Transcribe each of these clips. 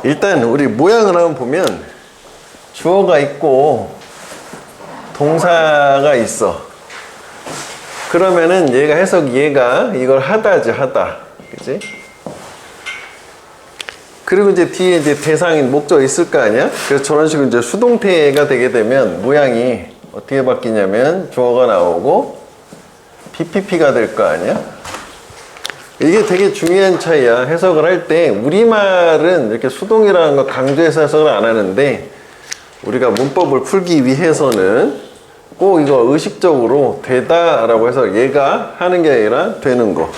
일단 우리 모양을 한번 보면 주어가 있고 동사가 있어. 그러면은 얘가 얘가 이걸 하다지, 하다. 그치? 그리고 이제 뒤에 이제 대상인 목적이 있을 거 아니야? 그래서 저런 식으로 이제 수동태가 되게 되면 모양이 어떻게 바뀌냐면 주어가 나오고 BPP가 될 거 아니야? 이게 되게 중요한 차이야. 해석을 할 때 우리말은 이렇게 수동이라는 거 강조해서 해석을 안 하는데 우리가 문법을 풀기 위해서는 꼭 이거 의식적으로 되다라고 해서 얘가 하는 게 아니라 되는 거.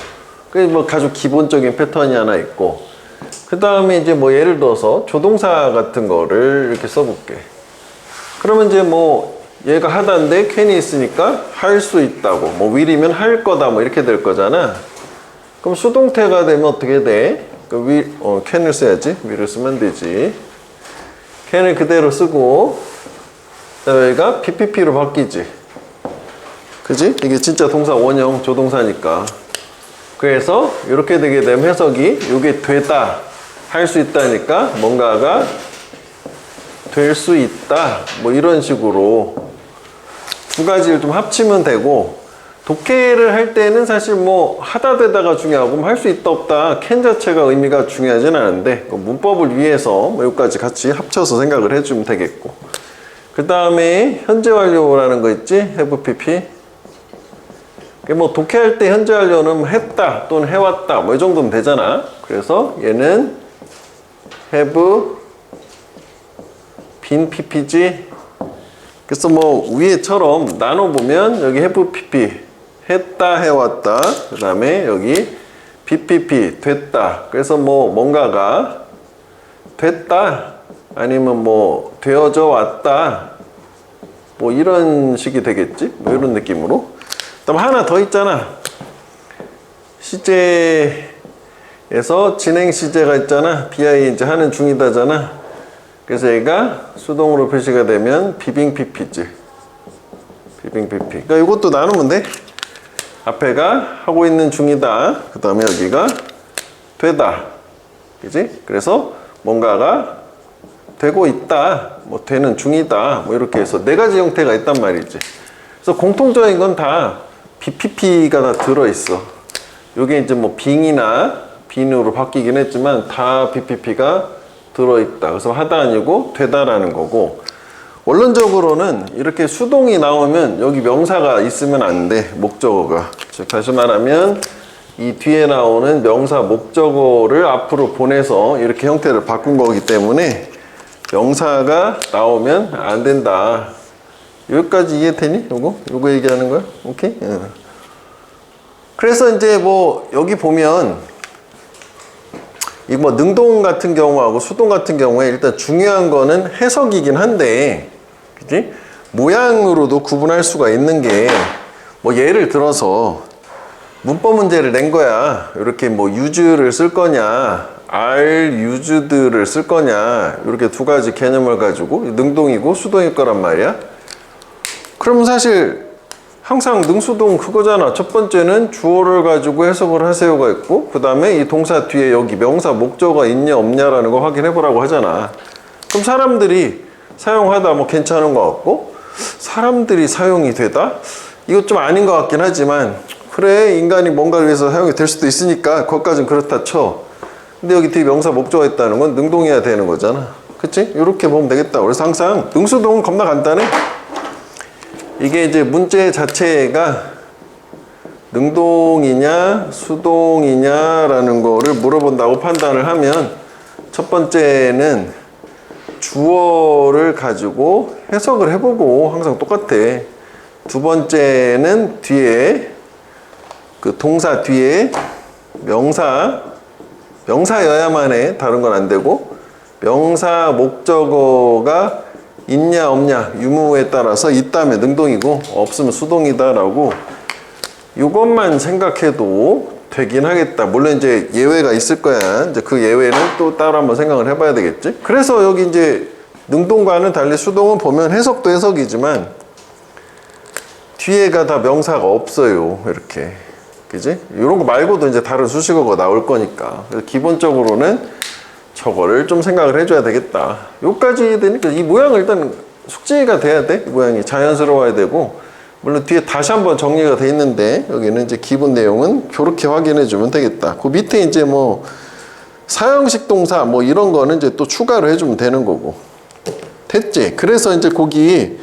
그게 뭐 아주 기본적인 패턴이 하나 있고, 그 다음에 이제 뭐 예를 들어서 조동사 같은 거를 이렇게 써볼게. 그러면 이제 뭐 얘가 하다인데 캔이 있으니까 할 수 있다고, 뭐 will이면 할 거다, 뭐 이렇게 될 거잖아. 그럼 수동태가 되면 어떻게 돼? can을 써야지. will을 쓰면 되지. can을 그대로 쓰고, 여기가 PPP로 바뀌지. 그지? 이게 진짜 동사 원형 조동사니까. 그래서 이렇게 되게 되면 해석이 이게 되다, 할 수 있다니까 뭔가가 될 수 있다, 뭐 이런 식으로 두 가지를 좀 합치면 되고, 독해를 할 때는 사실 뭐 하다 되다가 중요하고 할 수 있다 없다 can 자체가 의미가 중요하진 않은데 문법을 위해서 뭐 여기까지 같이 합쳐서 생각을 해주면 되겠고, 그 다음에 현재 완료라는 거 있지? have pp. 뭐 독해할 때 현재 완료는 했다 또는 해왔다 뭐 이 정도면 되잖아. 그래서 얘는 have been pp지. 그래서 뭐 위에처럼 나눠보면 여기 have pp 했다 해왔다, 그 다음에 여기 bpp 됐다. 그래서 뭐 뭔가가 됐다 아니면 뭐 되어져 왔다 뭐 이런 식이 되겠지, 뭐 이런 느낌으로. 그다음 하나 더 있잖아. 시제에서 진행 시제가 있잖아. BI 이제 하는 중이다잖아. 그래서 얘가 수동으로 표시가 되면 비빙 PP지. 비빙 PP. 그러니까 이것도 나누면 돼. 앞에가 하고 있는 중이다. 그 다음에 여기가 되다. 그지? 그래서 뭔가가 되고 있다. 뭐 되는 중이다. 뭐 이렇게 해서 네 가지 형태가 있단 말이지. 그래서 공통적인 건 다 BPP가 다 들어있어. 요게 이제 뭐 빙이나 빈으로 바뀌긴 했지만 다 BPP가 들어있다. 그래서 하다 아니고 되다라는 거고, 원론적으로는 이렇게 수동이 나오면 여기 명사가 있으면 안 돼. 목적어가. 즉 다시 말하면 이 뒤에 나오는 명사 목적어를 앞으로 보내서 이렇게 형태를 바꾼 거기 때문에 명사가 나오면 안 된다. 여기까지 이해되니? 요거 얘기하는 거야? 오케이? 그래서 이제 뭐 여기 보면 이 뭐 능동 같은 경우하고 수동 같은 경우에 일단 중요한 거는 해석이긴 한데, 그치? 모양으로도 구분할 수가 있는 게, 뭐 예를 들어서 문법 문제를 낸 거야. 이렇게 뭐 use를 쓸 거냐, are used를 쓸 거냐, 이렇게 두 가지 개념을 가지고 능동이고 수동일 거란 말이야. 그럼 사실 항상 능수동 그거잖아. 첫 번째는 주어를 가지고 해석을 하세요가 있고, 그 다음에 이 동사 뒤에 여기 명사 목적어가 있냐 없냐라는 거 확인해 보라고 하잖아. 그럼 사람들이 사용하다 뭐 괜찮은 것 같고, 사람들이 사용이 되다? 이거 좀 아닌 것 같긴 하지만, 그래 인간이 뭔가를 위해서 사용이 될 수도 있으니까 그것까진 그렇다 쳐. 근데 여기 뒤에 명사 목적어가 있다는 건 능동이어야 되는 거잖아. 그치? 이렇게 보면 되겠다. 그래서 항상 능수동은 겁나 간단해. 이게 이제 문제 자체가 능동이냐 수동이냐라는 거를 물어본다고 판단을 하면, 첫 번째는 주어를 가지고 해석을 해보고 항상 똑같아. 두 번째는 뒤에 그 동사 뒤에 명사여야만 해. 다른 건 안 되고, 명사 목적어가 있냐 없냐 유무에 따라서 있다면 능동이고 없으면 수동이다라고, 이것만 생각해도 되긴 하겠다. 물론 이제 예외가 있을 거야. 이제 그 예외는 또 따로 한번 생각을 해봐야 되겠지. 그래서 여기 이제 능동과는 달리 수동은 보면 해석도 해석이지만 뒤에가 다 명사가 없어요. 이렇게. 그지? 이런 거 말고도 이제 다른 수식어가 나올 거니까. 그래서 기본적으로는 저거를 좀 생각을 해줘야 되겠다. 요까지 되니까 이 모양을 일단 숙지가 돼야 돼. 이 모양이 자연스러워야 되고, 물론 뒤에 다시 한번 정리가 돼 있는데 여기는 이제 기본 내용은 그렇게 확인해 주면 되겠다. 그 밑에 이제 뭐 사형식 동사 뭐 이런 거는 이제 또 추가로 해주면 되는 거고. 됐지? 그래서 이제 거기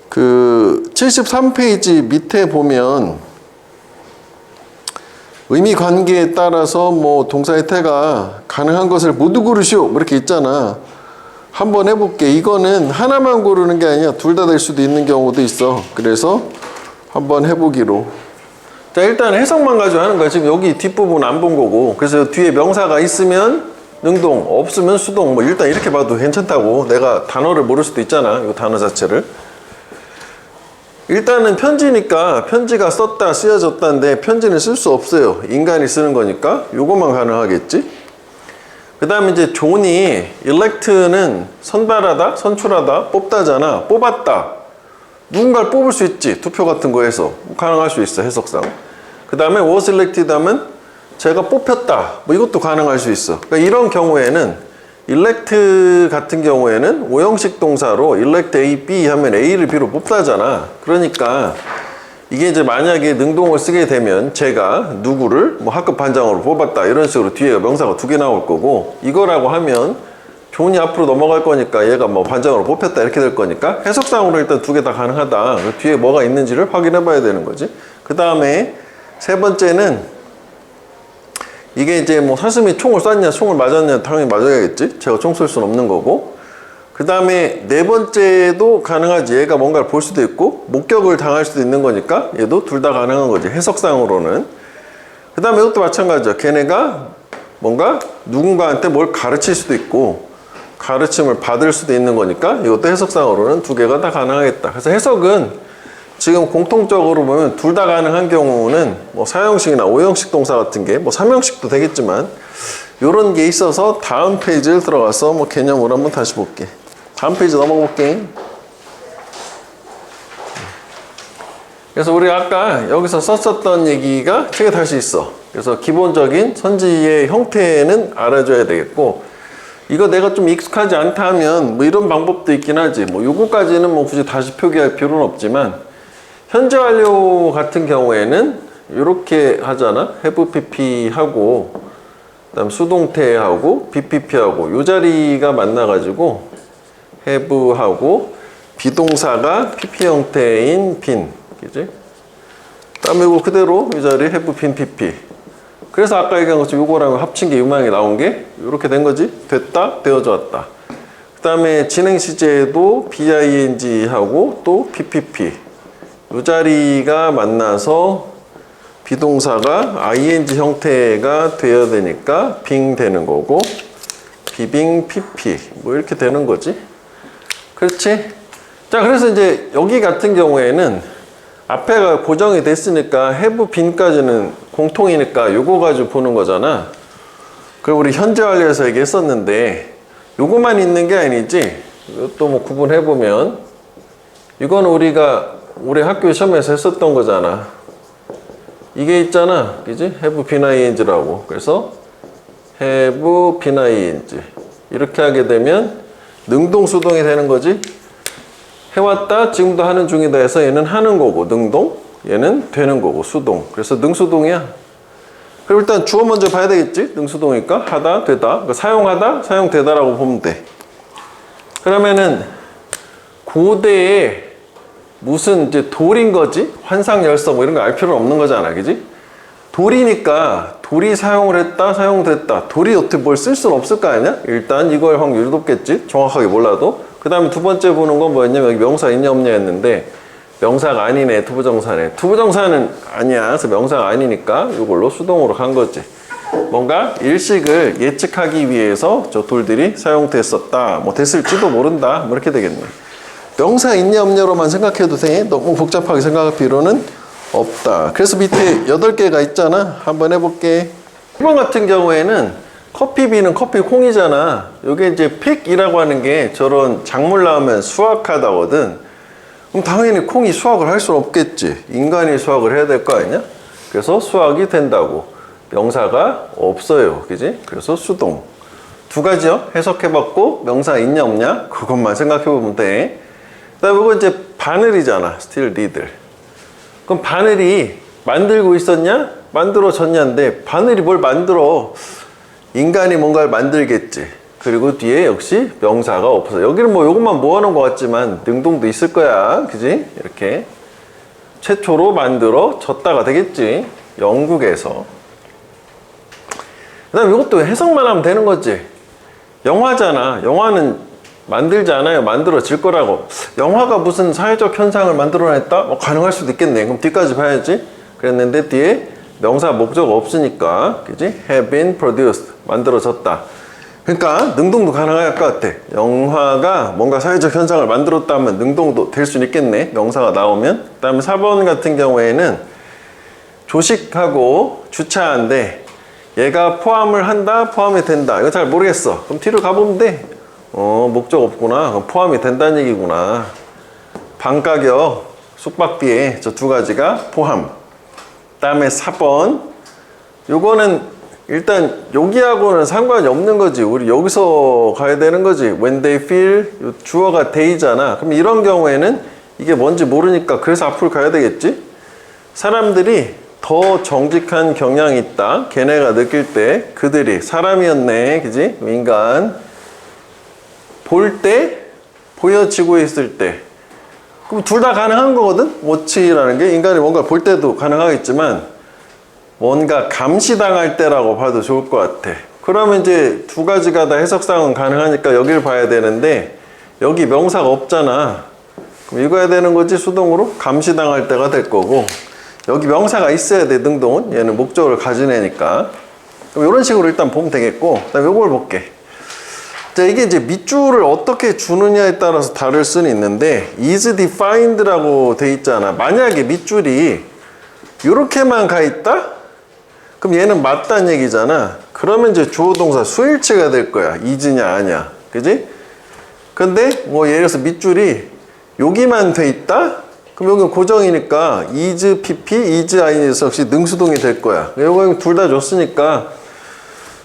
그 73페이지 밑에 보면 의미 관계에 따라서 뭐 동사의 태가 가능한 것을 모두 고르시오 뭐 이렇게 있잖아. 한번 해볼게. 이거는 하나만 고르는 게 아니야. 둘 다 될 수도 있는 경우도 있어. 그래서 한번 해보기로. 자, 일단 해석만 가지고 하는 거야. 지금 여기 뒷부분 안 본 거고. 그래서 뒤에 명사가 있으면 능동, 없으면 수동. 뭐 일단 이렇게 봐도 괜찮다고. 내가 단어를 모를 수도 있잖아. 이 단어 자체를. 일단은 편지니까 편지가 썼다, 쓰여졌다인데 편지는 쓸 수 없어요. 인간이 쓰는 거니까. 요것만 가능하겠지. 그 다음에 이제 존이 elect는 선발하다, 선출하다, 뽑다잖아. 뽑았다. 누군가를 뽑을 수 있지. 투표 같은 거에서. 가능할 수 있어. 해석상. 그 다음에 was elected 하면 제가 뽑혔다. 뭐 이것도 가능할 수 있어. 그러니까 이런 경우에는 elect 같은 경우에는 오형식 동사로 elect A, B 하면 A를 B로 뽑다잖아. 그러니까 이게 이제 만약에 능동을 쓰게 되면 제가 누구를 뭐 학급 반장으로 뽑았다 이런 식으로 뒤에 명사가 두 개 나올 거고, 이거라고 하면 존이 앞으로 넘어갈 거니까 얘가 뭐 반장으로 뽑혔다 이렇게 될 거니까 해석상으로 일단 두 개 다 가능하다. 뒤에 뭐가 있는지를 확인해 봐야 되는 거지. 그 다음에 세 번째는 이게 이제 뭐 사슴이 총을 쐈냐 총을 맞았냐 당연히 맞아야겠지. 제가 총 쏠 수는 없는 거고. 그 다음에 네 번째도 가능하지. 얘가 뭔가를 볼 수도 있고 목격을 당할 수도 있는 거니까 얘도 둘 다 가능한 거지. 해석상으로는. 그 다음에 이것도 마찬가지죠. 걔네가 뭔가 누군가한테 뭘 가르칠 수도 있고 가르침을 받을 수도 있는 거니까 이것도 해석상으로는 두 개가 다 가능하겠다. 그래서 해석은 지금 공통적으로 보면 둘 다 가능한 경우는 뭐 사형식이나 오형식 동사 같은 게 뭐 삼형식도 되겠지만 요런 게 있어서 다음 페이지를 들어가서 뭐 개념으로 한번 다시 볼게. 다음 페이지 넘어가 볼게. 그래서 우리가 아까 여기서 썼었던 얘기가 책에 다시 있어. 그래서 기본적인 선지의 형태는 알아줘야 되겠고, 이거 내가 좀 익숙하지 않다 하면 뭐 이런 방법도 있긴 하지. 뭐 요거까지는 뭐 굳이 다시 표기할 필요는 없지만 현재 완료 같은 경우에는 이렇게 하잖아. have pp 하고 그다음 수동태하고 bpp하고 요 자리가 만나가지고 have 하고 비동사가 pp 형태인 빈, 그지? 그다음에 이거 그대로 이 자리에 have 빈 pp. 그래서 아까 얘기한 것처럼 요거랑 합친 게 이 모양이 나온 게 이렇게 된 거지. 됐다, 되어져 왔다. 그 다음에 진행 시제도 BING하고 또 PPP 이 자리가 만나서 비동사가 ING 형태가 되어야 되니까 빙 되는 거고 비빙 PP 뭐 이렇게 되는 거지. 그렇지? 자, 그래서 이제 여기 같은 경우에는 앞에가 고정이 됐으니까 have 빈까지는 공통이니까 요거 가지고 보는 거잖아. 그리고 우리 현재 완료에서 얘기했었는데 요거만 있는 게 아니지. 또 뭐 구분해보면 이건 우리가 우리 학교 시험에서 했었던 거잖아. 이게 있잖아. 그지? have been ing라고. 그래서 have been ing 이렇게 하게 되면 능동수동이 되는 거지. 해왔다, 지금도 하는 중이다 해서 얘는 하는 거고 능동, 얘는 되는 거고 수동. 그래서 능수동이야. 그럼 일단 주어 먼저 봐야 되겠지? 능수동이니까 하다, 되다. 그러니까 사용하다, 사용되다라고 보면 돼. 그러면은 고대에 무슨 이제 돌인 거지? 환상열성 뭐 이런 거 알 필요는 없는 거잖아. 그지? 돌이니까 돌이 사용을 했다, 사용됐다. 돌이 어떻게 뭘 쓸 수는 없을 거 아니야? 일단 이걸 확률이 높겠지? 정확하게 몰라도. 그 다음에 두 번째 보는 건 뭐였냐면 여기 명사 있냐 없냐 했는데 명사가 아니네, 투부정사네. 투부정사는 아니야. 그래서 명사가 아니니까 이걸로 수동으로 간 거지. 뭔가 일식을 예측하기 위해서 저 돌들이 사용됐었다. 뭐 됐을지도 모른다. 뭐 이렇게 되겠네. 명사 있냐 없냐로만 생각해도 돼. 너무 복잡하게 생각할 필요는 없다. 그래서 밑에 8개가 있잖아. 한번 해볼게. 1번 같은 경우에는 커피비는 커피 콩이잖아. 이게 이제 픽이라고 하는 게 저런 작물 나오면 수확하다거든. 그럼 당연히 콩이 수확을 할 수는 없겠지. 인간이 수확을 해야 될 거 아니냐? 그래서 수확이 된다고. 명사가 없어요. 그지? 그래서 수동. 두 가지요. 해석해봤고 명사 있냐 없냐 그것만 생각해보면 돼. 그다음에 이거 이제 바늘이잖아. 스틸 니들. 그럼 바늘이 만들고 있었냐? 만들어졌냐인데 바늘이 뭘 만들어? 인간이 뭔가를 만들겠지. 그리고 뒤에 역시 명사가 없어. 여기는 뭐 요것만 모아놓은 것 같지만 능동도 있을 거야. 그지? 이렇게 최초로 만들어졌다가 되겠지. 영국에서. 그 다음에 이것도 해석만 하면 되는 거지. 영화잖아. 영화는 만들지 않아요. 만들어질 거라고. 영화가 무슨 사회적 현상을 만들어냈다? 뭐 가능할 수도 있겠네. 그럼 뒤까지 봐야지. 그랬는데 뒤에 명사 목적 없으니까, 그지? have been produced. 만들어졌다. 그러니까 능동도 가능할 것 같아. 영화가 뭔가 사회적 현상을 만들었다면 능동도 될 수 있겠네. 명사가 나오면. 그 다음에 4번 같은 경우에는 조식하고 주차한데 얘가 포함을 한다, 포함이 된다. 이거 잘 모르겠어. 그럼 뒤로 가보면 돼. 목적 없구나. 그럼 포함이 된다는 얘기구나. 방가격, 숙박비에 저 두 가지가 포함. 그 다음에 4번. 요거는 일단 여기하고는 상관이 없는 거지. 우리 여기서 가야 되는 거지. When they feel, 요 주어가 they잖아. 그럼 이런 경우에는 이게 뭔지 모르니까 그래서 앞으로 가야 되겠지. 사람들이 더 정직한 경향이 있다. 걔네가 느낄 때 그들이 사람이었네. 그지? 인간. 볼 때, 보여지고 있을 때. 그럼 둘 다 가능한 거거든? 워치라는 게 인간이 뭔가 볼 때도 가능하겠지만 뭔가 감시당할 때라고 봐도 좋을 것 같아. 그러면 이제 두 가지가 다 해석상은 가능하니까 여길 봐야 되는데 여기 명사가 없잖아. 그럼 이거 해야 되는 거지 수동으로? 감시당할 때가 될 거고 여기 명사가 있어야 돼. 능동은 얘는 목적을 가진 애니까. 그럼 이런 식으로 일단 보면 되겠고 그 다음에 이걸 볼게. 자, 이게 이제 밑줄을 어떻게 주느냐에 따라서 다를 수는 있는데 is defined라고 돼 있잖아. 만약에 밑줄이 이렇게만 가 있다? 그럼 얘는 맞다는 얘기잖아. 그러면 이제 주어 동사 수일치가 될 거야. is냐 아냐. 그지? 근데 뭐 예를 들어서 밑줄이 여기만 돼 있다? 그럼 여기는 고정이니까 is pp, is ing에서 역시 능수동이 될 거야. 이거 둘 다 줬으니까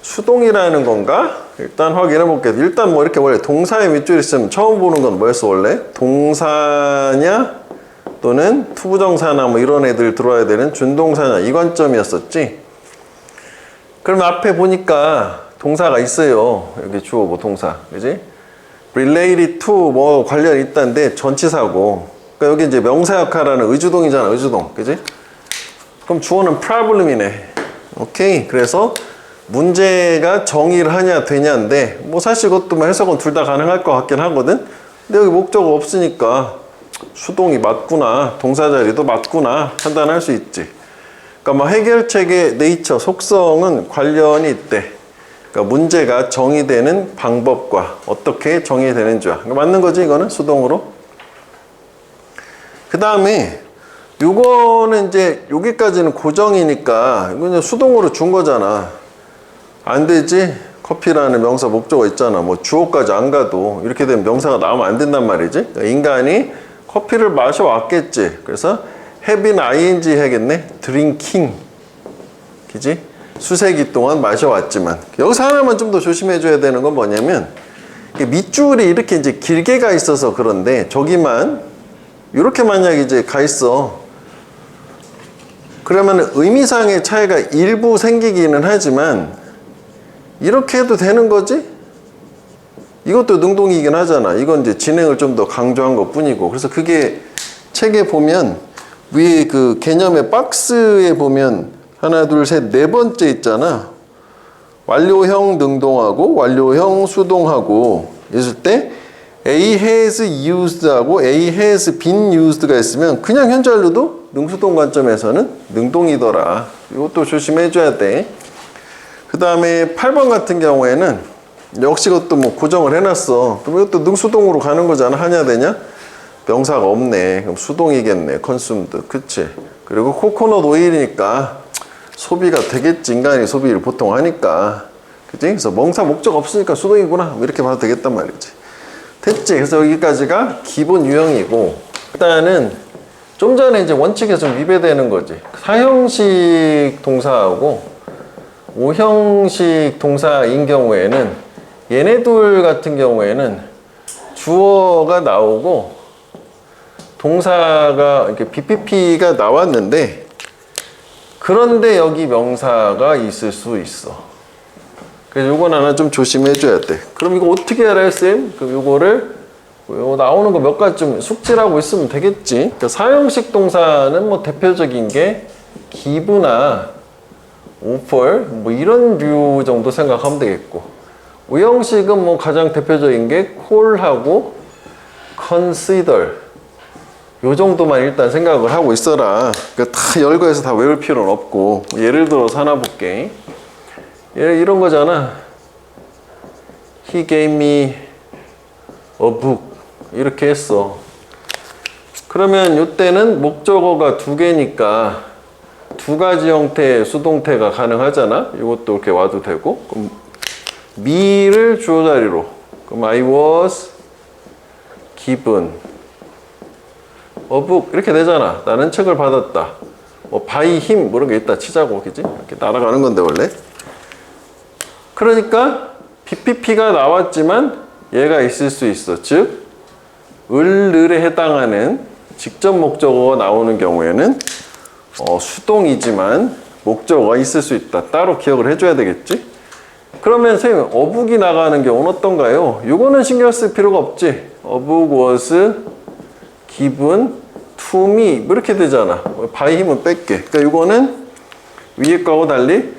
수동이라는 건가? 일단 확인해 볼게요. 일단 뭐 이렇게 원래 동사에 밑줄이 있으면 처음 보는 건 뭐였어 원래? 동사냐 또는 투부정사나 뭐 이런 애들 들어와야 되는 준동사냐 이 관점이었었지. 그럼 앞에 보니까 동사가 있어요. 여기 주어고 동사, 그지? related to 뭐 관련이 있다는데 전치사고. 그러니까 여기 이제 명사 역할하는 의주동이잖아, 의주동, 그지? 그럼 주어는 problem이네. 오케이. 그래서 문제가 정의를 하냐 되냐인데 뭐 사실 그것도 뭐 해석은 둘 다 가능할 것 같긴 하거든. 근데 여기 목적 없으니까 수동이 맞구나, 동사 자리도 맞구나 판단할 수 있지. 그러니까 뭐 해결책의 네이처, 속성은 관련이 있대. 그러니까 문제가 정의되는 방법과 어떻게 정의되는지와. 그러니까 맞는 거지 이거는 수동으로. 그 다음에 요거는 이제 여기까지는 고정이니까 이건 수동으로 준 거잖아. 안 되지? 커피라는 명사 목적어 있잖아. 뭐 주어까지 안 가도 이렇게 되면 명사가 나오면 안 된단 말이지. 그러니까 인간이 커피를 마셔왔겠지. 그래서 have ing 해야겠네. drinking. 그지? 수세기 동안 마셔왔지만. 여기서 하나만 좀 더 조심해 줘야 되는 건 뭐냐면 밑줄이 이렇게 이제 길게 가 있어서 그런데 저기만 이렇게 만약 이제 가 있어. 그러면 의미상의 차이가 일부 생기기는 하지만 이렇게 해도 되는 거지? 이것도 능동이긴 하잖아. 이건 이제 진행을 좀 더 강조한 것 뿐이고. 그래서 그게 책에 보면 위에 그 개념의 박스에 보면 하나, 둘, 셋, 네 번째 있잖아. 완료형 능동하고 완료형 수동하고 있을 때 A has used하고 A has been used가 있으면 그냥 현재 완료도 능수동 관점에서는 능동이더라. 이것도 조심해 줘야 돼. 그 다음에 8번 같은 경우에는 역시 그것도 뭐 고정을 해놨어. 그럼 이것도 능수동으로 가는 거잖아. 하냐 되냐? 명사가 없네. 그럼 수동이겠네. consumed. 그치? 그리고 코코넛 오일이니까 소비가 되겠지. 인간이 소비를 보통 하니까. 그치? 그래서 명사 목적 없으니까 수동이구나. 뭐 이렇게 봐도 되겠단 말이지. 됐지? 그래서 여기까지가 기본 유형이고 일단은 좀 전에 이제 원칙에 좀 위배되는 거지. 사형식 동사하고 오형식 동사인 경우에는 얘네 둘 같은 경우에는 주어가 나오고 동사가 이렇게 BPP가 나왔는데 그런데 여기 명사가 있을 수 있어. 그래서 요건 하나 좀 조심해 줘야 돼. 그럼 이거 어떻게 알아요, 쌤? 그럼 요거를 요 나오는 거 몇 가지 좀 숙지하고 있으면 되겠지. 그러니까 사형식 동사는 뭐 대표적인 게 give나 offer 뭐 이런 류 정도 생각하면 되겠고, 우형식은 뭐 가장 대표적인 게 call하고 consider 요 정도만 일단 생각을 하고 있어라. 그러니까 다 열거해서 다 외울 필요는 없고, 예를 들어서 하나 볼게. 이런 거잖아. He gave me a book 이렇게 했어. 그러면 이때는 목적어가 두 개니까 두 가지 형태의 수동태가 가능하잖아. 이것도 이렇게 와도 되고. 그럼 me를 주어 자리로. 그럼 I was given a book 이렇게 되잖아. 나는 책을 받았다. 뭐 by him 뭐 이런 게 있다 치자고, 그지? 이렇게 날아가는 건데 원래. 그러니까 BPP가 나왔지만 얘가 있을 수 있어. 즉 을에 해당하는 직접 목적어가 나오는 경우에는 수동이지만 목적어가 있을 수 있다. 따로 기억을 해줘야 되겠지? 그러면 선생님 어북이 나가는 경우는 어떤가요? 이거는 신경 쓸 필요가 없지. A book was given to me 뭐 이렇게 되잖아. by him은 뺄게. 그러니까 이거는 위에 거하고 달리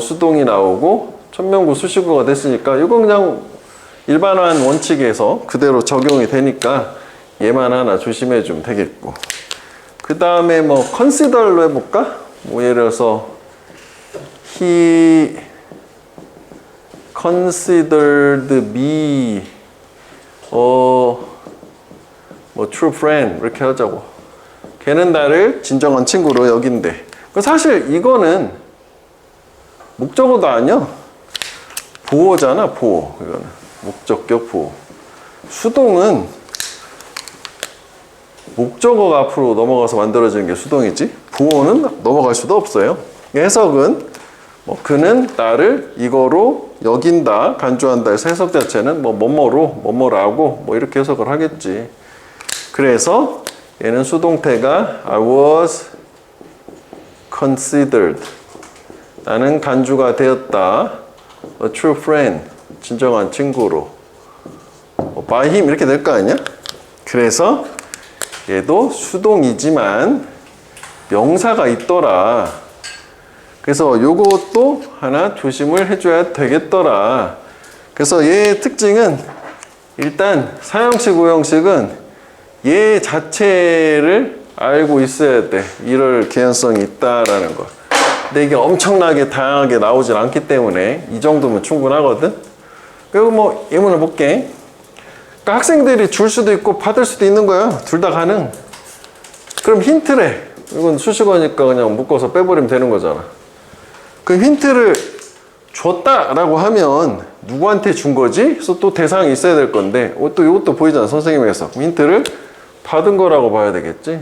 수동이 나오고 천명구 수식어가 됐으니까 이거 그냥 일반화한 원칙에서 그대로 적용이 되니까 얘만 하나 조심해 주면 되겠고, 그 다음에 뭐 consider로 해볼까? 뭐 예를 들어서 he considered me 뭐 true friend 이렇게 하자고. 걔는 나를 진정한 친구로 여긴대. 사실 이거는 목적어도 아니야. 보어잖아, 보어. 이거는 목적격 보어. 수동은 목적어가 앞으로 넘어가서 만들어지는 게 수동이지, 보어는 넘어갈 수도 없어요. 해석은 뭐 그는 나를 이거로 여긴다, 간주한다 해서 해석 자체는 뭐 뭐뭐로 뭐뭐라고 뭐 이렇게 해석을 하겠지. 그래서 얘는 수동태가 I was considered 나는 간주가 되었다, a true friend 진정한 친구로, by him 이렇게 될 거 아니야? 그래서 얘도 수동이지만 명사가 있더라. 그래서 요것도 하나 조심을 해줘야 되겠더라. 그래서 얘의 특징은 일단 사형식, 우형식은 얘 자체를 알고 있어야 돼. 이럴 개연성이 있다라는 거. 근데 이게 엄청나게 다양하게 나오질 않기 때문에 이 정도면 충분하거든. 그리고 뭐 예문을 볼게. 그러니까 학생들이 줄 수도 있고 받을 수도 있는 거야. 둘 다 가능. 그럼 힌트래. 이건 수식어니까 그냥 묶어서 빼버리면 되는 거잖아. 그 힌트를 줬다라고 하면 누구한테 준 거지? 그래서 또 대상이 있어야 될 건데, 또 이것도 보이잖아, 선생님에서. 힌트를 받은 거라고 봐야 되겠지.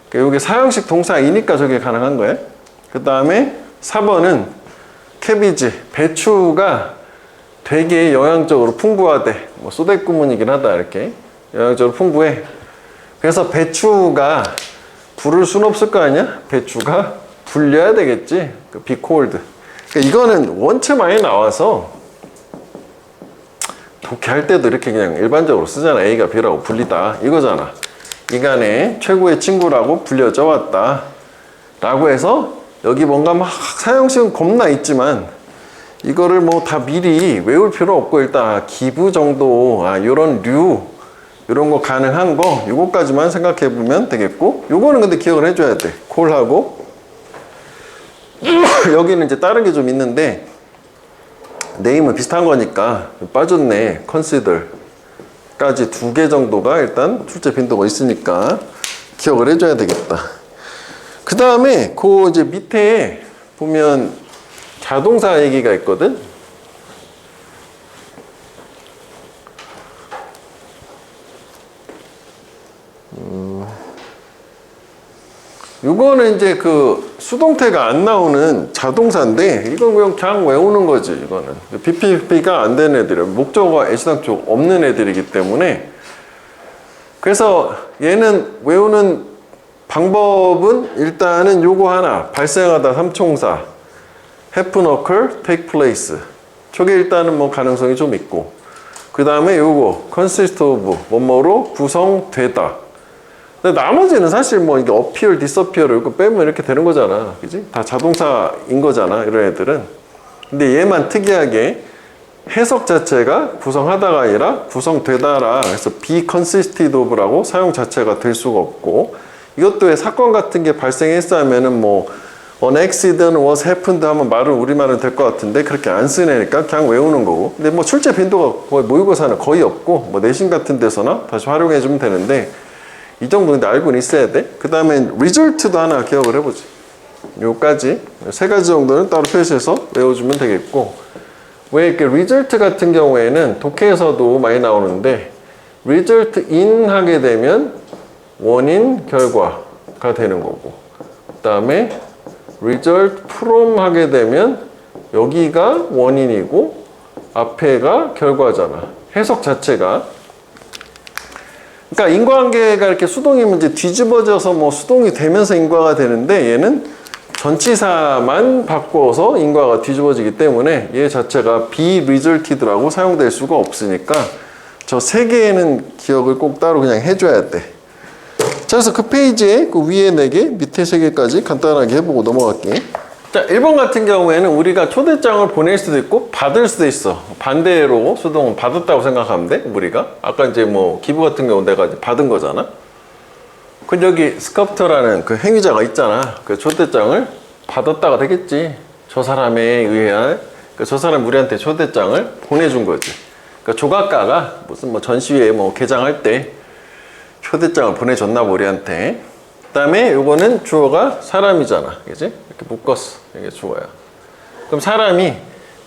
그러니까 이게 사형식 동사이니까 저게 가능한 거야. 그 다음에 4번은 캐비지, 배추가 되게 영양적으로 풍부하대. 뭐 소댓구문이긴 하다, 이렇게. 영양적으로 풍부해. 그래서 배추가 부를 순 없을 거 아니야? 배추가 불려야 되겠지. 그 be cold. 그러니까 이거는 원체 많이 나와서 독해할 때도 이렇게 그냥 일반적으로 쓰잖아. A가 B라고 불리다 이거잖아. 이간의 최고의 친구라고 불려져 왔다 라고 해서 여기 뭔가 막 사형식은 겁나 있지만 이거를 뭐 다 미리 외울 필요 없고 일단 기부 정도, 요런 류 이런 거 가능한 거 요거까지만 생각해 보면 되겠고, 요거는 근데 기억을 해줘야 돼. 콜하고 여기는 이제 다른 게 좀 있는데 네임은 비슷한 거니까 빠졌네. consider 까지 2개 정도가 일단 출제 빈도가 있으니까 기억을 해줘야 되겠다. 그 다음에 그 이제 밑에 보면 자동사 얘기가 있거든. 이거는 이제 그 수동태가 안 나오는 자동사인데 이건 그냥 외우는 거지. 이거는 PPP가 안 되는 애들이에요. 목적어가 애시당초 없는 애들이기 때문에. 그래서 얘는 외우는 방법은 일단은 요거 하나, 발생하다 삼총사 happen, occur, take place. 저게 일단은 뭐 가능성이 좀 있고, 그 다음에 요거 consist of 뭐뭐로 구성되다. 근데 나머지는 사실 뭐 이게 appear, disappear 이거 빼면 이렇게 되는 거잖아, 그지? 다 자동사인 거잖아, 이런 애들은. 근데 얘만 특이하게 해석 자체가 구성하다가 아니라 구성되다라. 그래서 be consisted of라고 사용 자체가 될 수가 없고, 이것도 왜 사건 같은 게 발생했어 하면은 뭐 an accident was happened 하면 우리말은 될 것 같은데 그렇게 안 쓰니까 그냥 외우는 거고. 근데 뭐 출제 빈도가 거의 모의고사는 거의 없고 뭐 내신 같은 데서나 다시 활용해 주면 되는데 이 정도 근데 알고는 있어야 돼. 그 다음에 result도 하나 기억을 해보지. 요까지 세 가지 정도는 따로 표시해서 외워주면 되겠고, 왜 이렇게 result 같은 경우에는 독해에서도 많이 나오는데 result in 하게 되면 원인, 결과가 되는 거고, 그 다음에 result from 하게 되면 여기가 원인이고 앞에가 결과잖아. 해석 자체가. 그러니까 인과관계가 이렇게 수동이면 이제 뒤집어져서 뭐 수동이 되면서 인과가 되는데 얘는 전치사만 바꿔서 인과가 뒤집어지기 때문에 얘 자체가 be resulted라고 사용될 수가 없으니까 저 세 개는 기억을 꼭 따로 그냥 해줘야 돼. 자, 그래서 그 페이지에 그 위에 4개, 밑에 3개까지 간단하게 해보고 넘어갈게. 자, 1번 같은 경우에는 우리가 초대장을 보낼 수도 있고 받을 수도 있어. 반대로 수동은 받았다고 생각하면 돼, 우리가. 아까 이제 뭐 기부 같은 경우 내가 이제 받은 거잖아. 근데 여기 스컵터라는 그 행위자가 있잖아. 그 초대장을 받았다가 되겠지. 저 사람에 의해 저 사람 우리한테 초대장을 보내준 거지. 그러니까 조각가가 무슨 뭐 전시회 뭐 개장할 때 초대장을 보내줬나 우리한테. 그 다음에 요거는 주어가 사람이잖아, 그지? 이렇게 묶었어. 이게 주어야. 그럼 사람이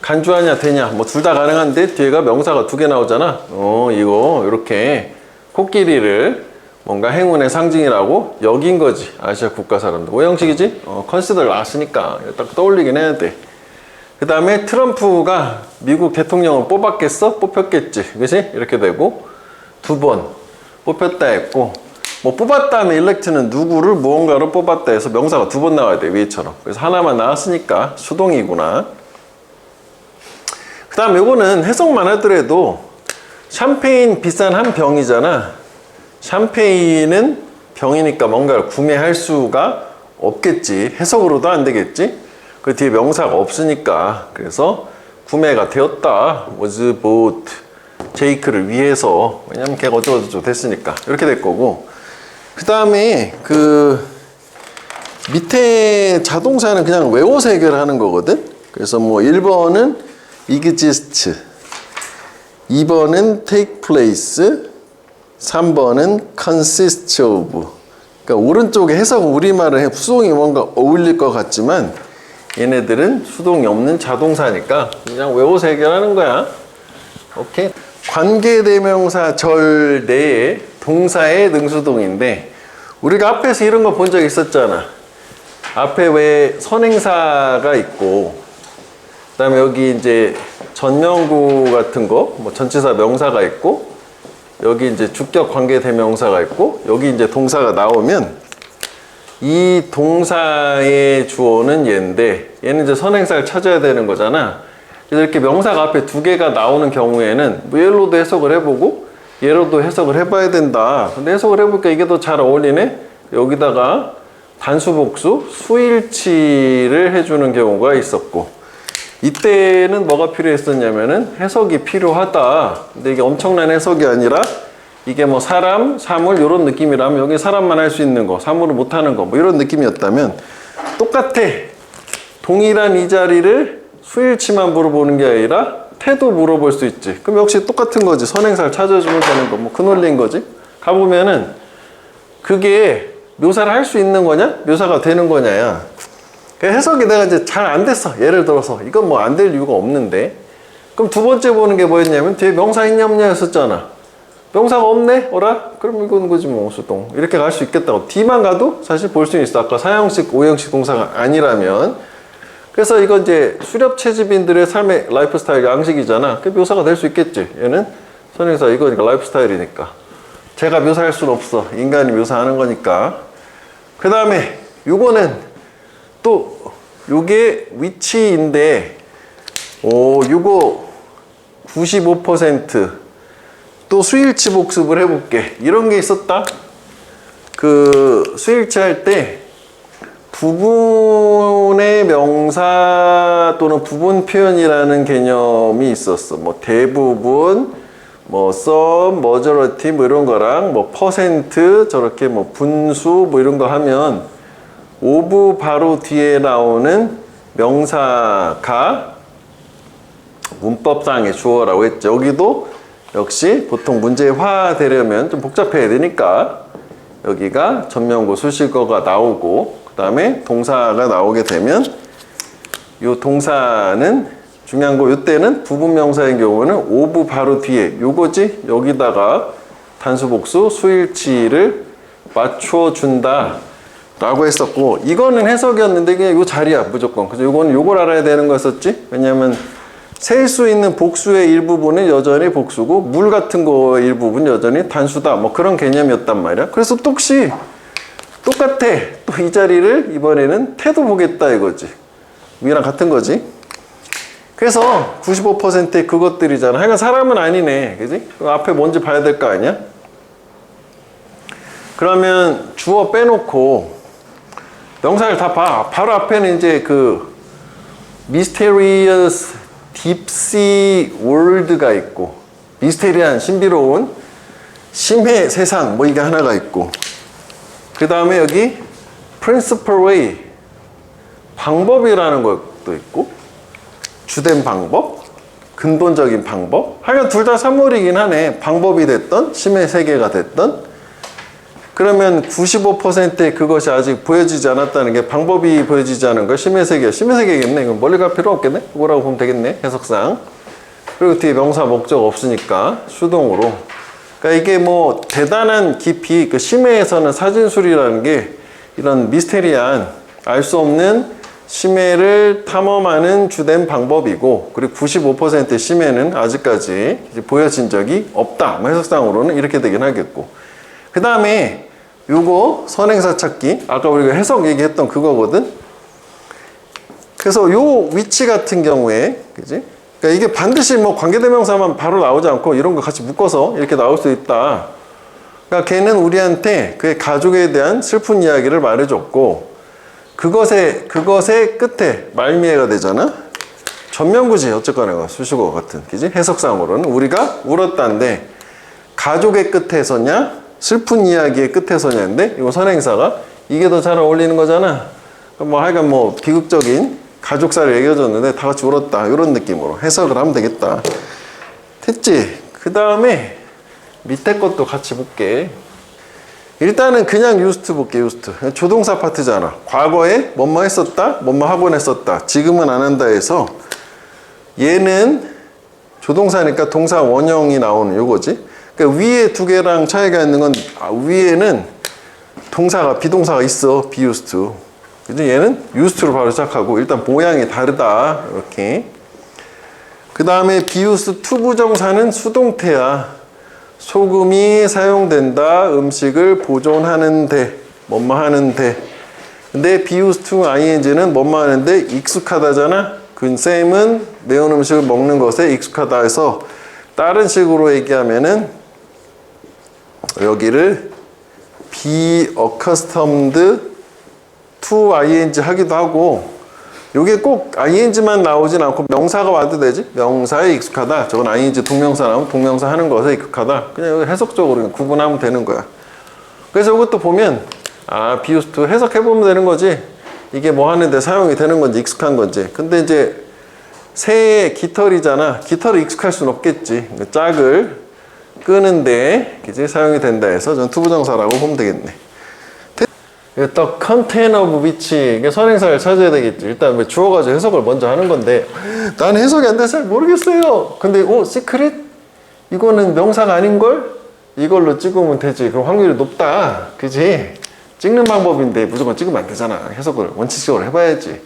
간주하냐 되냐 뭐 둘 다 가능한데 뒤에가 명사가 2개 나오잖아. 이거 이렇게 코끼리를 뭔가 행운의 상징이라고 여긴 거지. 아시아 국가 사람들 오형식이지? 컨시더를 나왔으니까 딱 떠올리긴 해야 돼. 그 다음에 트럼프가 미국 대통령을 뽑았겠어? 뽑혔겠지, 그지? 이렇게 되고 2번 뽑혔다 했고, 뭐 뽑았다 하면 elect는 누구를 무언가로 뽑았다 해서 명사가 2번 나와야 돼, 위에처럼. 그래서 하나만 나왔으니까 수동이구나. 그 다음 요거는 해석만 하더라도 샴페인 비싼 한 병이잖아. 샴페인은 병이니까 뭔가를 구매할 수가 없겠지. 해석으로도 안 되겠지. 그 뒤에 명사가 없으니까. 그래서 구매가 되었다, was bought, 제이크를 위해서. 왜냐면 걔가 어쩌고저쩌고 됐으니까 이렇게 될 거고, 그 다음에 그 밑에 자동사는 그냥 외워서 해결하는 거거든. 그래서 뭐 1번은 exist, 2번은 take place, 3번은 consist of. 그러니까 오른쪽에 해석은 우리말은 수동이 뭔가 어울릴 것 같지만 얘네들은 수동이 없는 자동사니까 그냥 외워서 해결하는 거야. 오케이. 관계대명사 절 내에 동사의 능수동인데 우리가 앞에서 이런 거 본 적 있었잖아. 앞에 왜 선행사가 있고, 그 다음에 여기 이제 전명구 같은 거, 뭐 전치사 명사가 있고, 여기 이제 주격 관계대명사가 있고, 여기 이제 동사가 나오면 이 동사의 주어는 얘인데 얘는 이제 선행사를 찾아야 되는 거잖아. 그래서 이렇게 명사가 앞에 2개가 나오는 경우에는 뭐 얘로도 해석을 해보고 얘로도 해석을 해봐야 된다. 근데 해석을 해보니까 이게 더 잘 어울리네. 여기다가 단수복수, 수일치를 해주는 경우가 있었고, 이때는 뭐가 필요했었냐면은 해석이 필요하다. 근데 이게 엄청난 해석이 아니라 이게 뭐 사람, 사물 이런 느낌이라면 여기 사람만 할 수 있는 거, 사물을 못하는 거 뭐 이런 느낌이었다면 똑같아. 동일한 이 자리를 수일치만 물어보는 게 아니라 태도 물어볼 수 있지. 그럼 역시 똑같은 거지. 선행사를 찾아주면 되는 거. 뭐 그 논리인 거지. 가보면은 그게 묘사를 할 수 있는 거냐? 묘사가 되는 거냐야. 그 해석이 내가 이제 잘 안 됐어. 예를 들어서 이건 뭐 안 될 이유가 없는데, 그럼 두 번째 보는 게 뭐였냐면 뒤에 명사 있냐 없냐 했었잖아. 명사가 없네? 어라? 그럼 이건 거지 뭐 수동. 이렇게 갈 수 있겠다고. D만 가도 사실 볼 수는 있어. 아까 4형식, 5형식 동사가 아니라면. 그래서 이건 이제 수렵 채집인들의 삶의 라이프 스타일 양식이잖아. 그 묘사가 될 수 있겠지. 얘는 선행사 이거니까 라이프 스타일이니까. 제가 묘사할 수는 없어. 인간이 묘사하는 거니까. 그 다음에 요거는 또 요게 위치인데 요거 95% 또 수일치 복습을 해볼게. 이런 게 있었다. 그 수일치 할 때 부분의 명사 또는 부분 표현이라는 개념이 있었어. 뭐 대부분, 뭐 some, majority 뭐 이런 거랑 뭐 퍼센트 저렇게 뭐 분수 뭐 이런 거 하면 of 바로 뒤에 나오는 명사가 문법상의 주어라고 했죠. 여기도 역시 보통 문제화되려면 좀 복잡해야 되니까 여기가 전명구 수식어가 나오고 그 다음에 동사가 나오게 되면 이 동사는 중요한 거 이때는 부분명사인 경우는 of 바로 뒤에 요거지 여기다가 단수복수 수일치를 맞춰준다 라고 했었고 이거는 해석이었는데 그냥 요 자리야 무조건. 그래서 요거는 요걸 알아야 되는 거였었지. 왜냐면 셀 수 있는 복수의 일부분은 여전히 복수고 물 같은 거의 일부분 여전히 단수다 뭐 그런 개념이었단 말이야. 그래서 또 혹시 똑같아. 또 이 자리를 이번에는 태도 보겠다 이거지. 위랑 같은 거지. 그래서 95%의 그것들이잖아. 하여간 사람은 아니네. 그지? 앞에 뭔지 봐야 될 거 아니야? 그러면 주어 빼놓고 명사를 다 봐. 바로 앞에는 이제 그 mysterious deep sea world가 있고 미스테리한 신비로운 심해 세상 뭐 이게 하나가 있고 그 다음에 여기 principal way 방법이라는 것도 있고 주된 방법 근본적인 방법 하여간 둘 다 3월이긴 하네. 방법이 됐던 심해 세계가 됐던 그러면 95%의 그것이 아직 보여지지 않았다는 게 방법이 보여지지 않은 거 심해 세계 심해 세계겠네. 이건 멀리 갈 필요 없겠네. 그거라고 보면 되겠네. 해석상. 그리고 뒤에 명사 목적 없으니까 수동으로. 그러니까 이게 뭐 대단한 깊이 그 심해에서는 사진술이라는 게 이런 미스테리한 알 수 없는 심해를 탐험하는 주된 방법이고 그리고 95%의 심해는 아직까지 보여진 적이 없다. 뭐 해석상으로는 이렇게 되긴 하겠고 그 다음에 요거 선행사 찾기 아까 우리가 해석 얘기했던 그거거든. 그래서 요 위치 같은 경우에 그지? 그러니까 이게 반드시 뭐 관계대명사만 바로 나오지 않고 이런 거 같이 묶어서 이렇게 나올 수 있다. 그러니까 걔는 우리한테 그의 가족에 대한 슬픈 이야기를 말해줬고 그것의 끝에 말미에가 되잖아. 전면구지 어쨌거나 수식어 같은 그지? 해석상으로는 우리가 울었다인데 가족의 끝에서냐 슬픈 이야기의 끝에서냐인데 이거 선행사가 이게 더 잘 어울리는 거잖아. 뭐 하여간 뭐 비극적인 가족사를 얘기해줬는데 다 같이 울었다 이런 느낌으로 해석을 하면 되겠다. 됐지? 그 다음에 밑에 것도 같이 볼게. 일단은 그냥 used 볼게. used 조동사 파트잖아. 과거에 뭐뭐 했었다 뭐뭐 하곤 했었다 지금은 안 한다 해서 얘는 조동사니까 동사 원형이 나오는 요거지. 그러니까 위에 두 개랑 차이가 있는 건 위에는 동사가 비동사가 있어. be used to. 그지? 얘는 used로 바로 시작하고 일단 모양이 다르다. 이렇게. 그 다음에 be used to 부정사는 수동태야. 소금이 사용된다. 음식을 보존하는데 뭐뭐 하는데. 근데 be used to ing는 뭐뭐 하는데 익숙하다잖아. 그 쌤은 매운 음식을 먹는 것에 익숙하다 해서 다른 식으로 얘기하면은 여기를 be accustomed to ing 하기도 하고 요게 꼭 ing만 나오진 않고 명사가 와도 되지. 명사에 익숙하다. 저건 ing 동명사 나오면 동명사 하는 것에 익숙하다. 그냥 해석적으로 구분하면 되는 거야. 그래서 이것도 보면 be used to 해석해보면 되는 거지. 이게 뭐 하는데 사용이 되는 건지 익숙한 건지. 근데 이제 새의 깃털이잖아. 깃털을 익숙할 수는 없겠지. 짝을 끄는데 그치? 사용이 된다 해서 전 투부정사라고 보면 되겠네. The content of which 이게 선행사를 찾아야 되겠지. 일단 주어가지고 해석을 먼저 하는 건데 나는 해석이 안 돼서 잘 모르겠어요. 근데 시크릿? 이거는 명사가 아닌걸? 이걸로 찍으면 되지. 그럼 확률이 높다. 그지? 찍는 방법인데 무조건 찍으면 안 되잖아. 해석을 원칙적으로 해봐야지.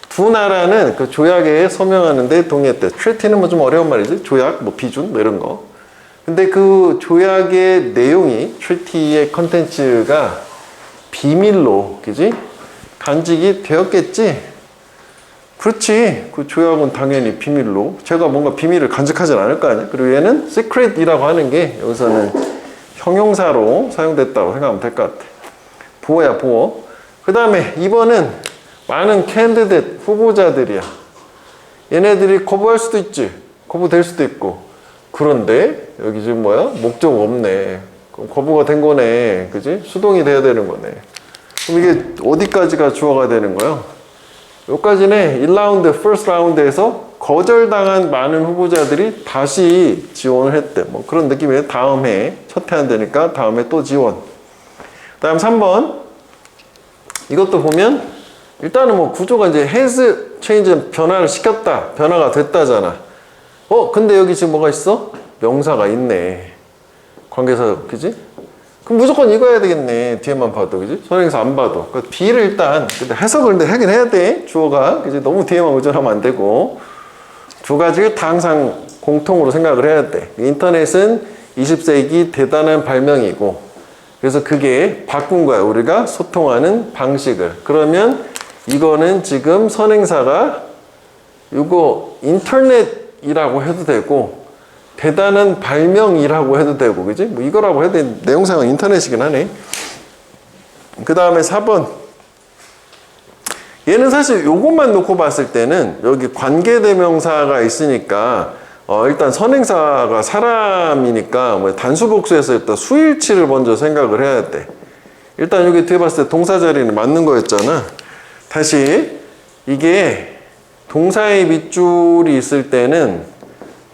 두 나라는 그 조약에 서명하는데 동의했대. 트리티는 뭐 좀 어려운 말이지. 조약, 뭐 비준, 뭐 이런 거. 근데 그 조약의 내용이, 트리티의 컨텐츠가 비밀로, 그지? 간직이 되었겠지? 그렇지. 그 조약은 당연히 비밀로. 제가 뭔가 비밀을 간직하진 않을 거 아니야? 그리고 얘는 secret이라고 하는 게 여기서는 형용사로 사용됐다고 생각하면 될 것 같아. 보호야, 보호. 그 다음에 2번은 많은 캔디데이트, 후보자들이야. 얘네들이 거부할 수도 있지. 거부될 수도 있고. 그런데 여기 지금 뭐야? 목적 없네. 그럼 거부가 된 거네. 그지? 수동이 돼야 되는 거네. 그럼 이게 어디까지가 주어가 되는 거야? 여기까지는 1라운드, first 라운드에서 거절당한 많은 후보자들이 다시 지원을 했대. 뭐 그런 느낌이에요. 다음 해, 첫 해 안 되니까 다음 해 또 지원. 다음 3번. 이것도 보면 일단은 뭐 구조가 이제 has change, 변화를 시켰다. 변화가 됐다잖아. 근데 여기 지금 뭐가 있어? 명사가 있네. 관계사, 그지? 그럼 무조건 이거 해야 되겠네. 뒤에만 봐도, 그지? 선행사 안 봐도. 그러니까 B를 일단, 근데 해석을 근데 하긴 해야 돼. 주어가. 그지? 너무 뒤에만 의존하면 안 되고. 두 가지를 다 항상 공통으로 생각을 해야 돼. 인터넷은 20세기 대단한 발명이고, 그래서 그게 바꾼 거야. 우리가 소통하는 방식을. 그러면 이거는 지금 선행사가 이거 인터넷이라고 해도 되고, 대단한 발명이라고 해도 되고, 그지? 뭐 이거라고 해도 돼. 내용상은 인터넷이긴 하네. 그 다음에 4번. 얘는 사실 요것만 놓고 봤을 때는 여기 관계대명사가 있으니까 일단 선행사가 사람이니까 뭐 단수복수해서 일단 수일치를 먼저 생각을 해야 돼. 일단 여기 뒤에 봤을 때 동사 자리는 맞는 거였잖아. 다시 이게 동사의 밑줄이 있을 때는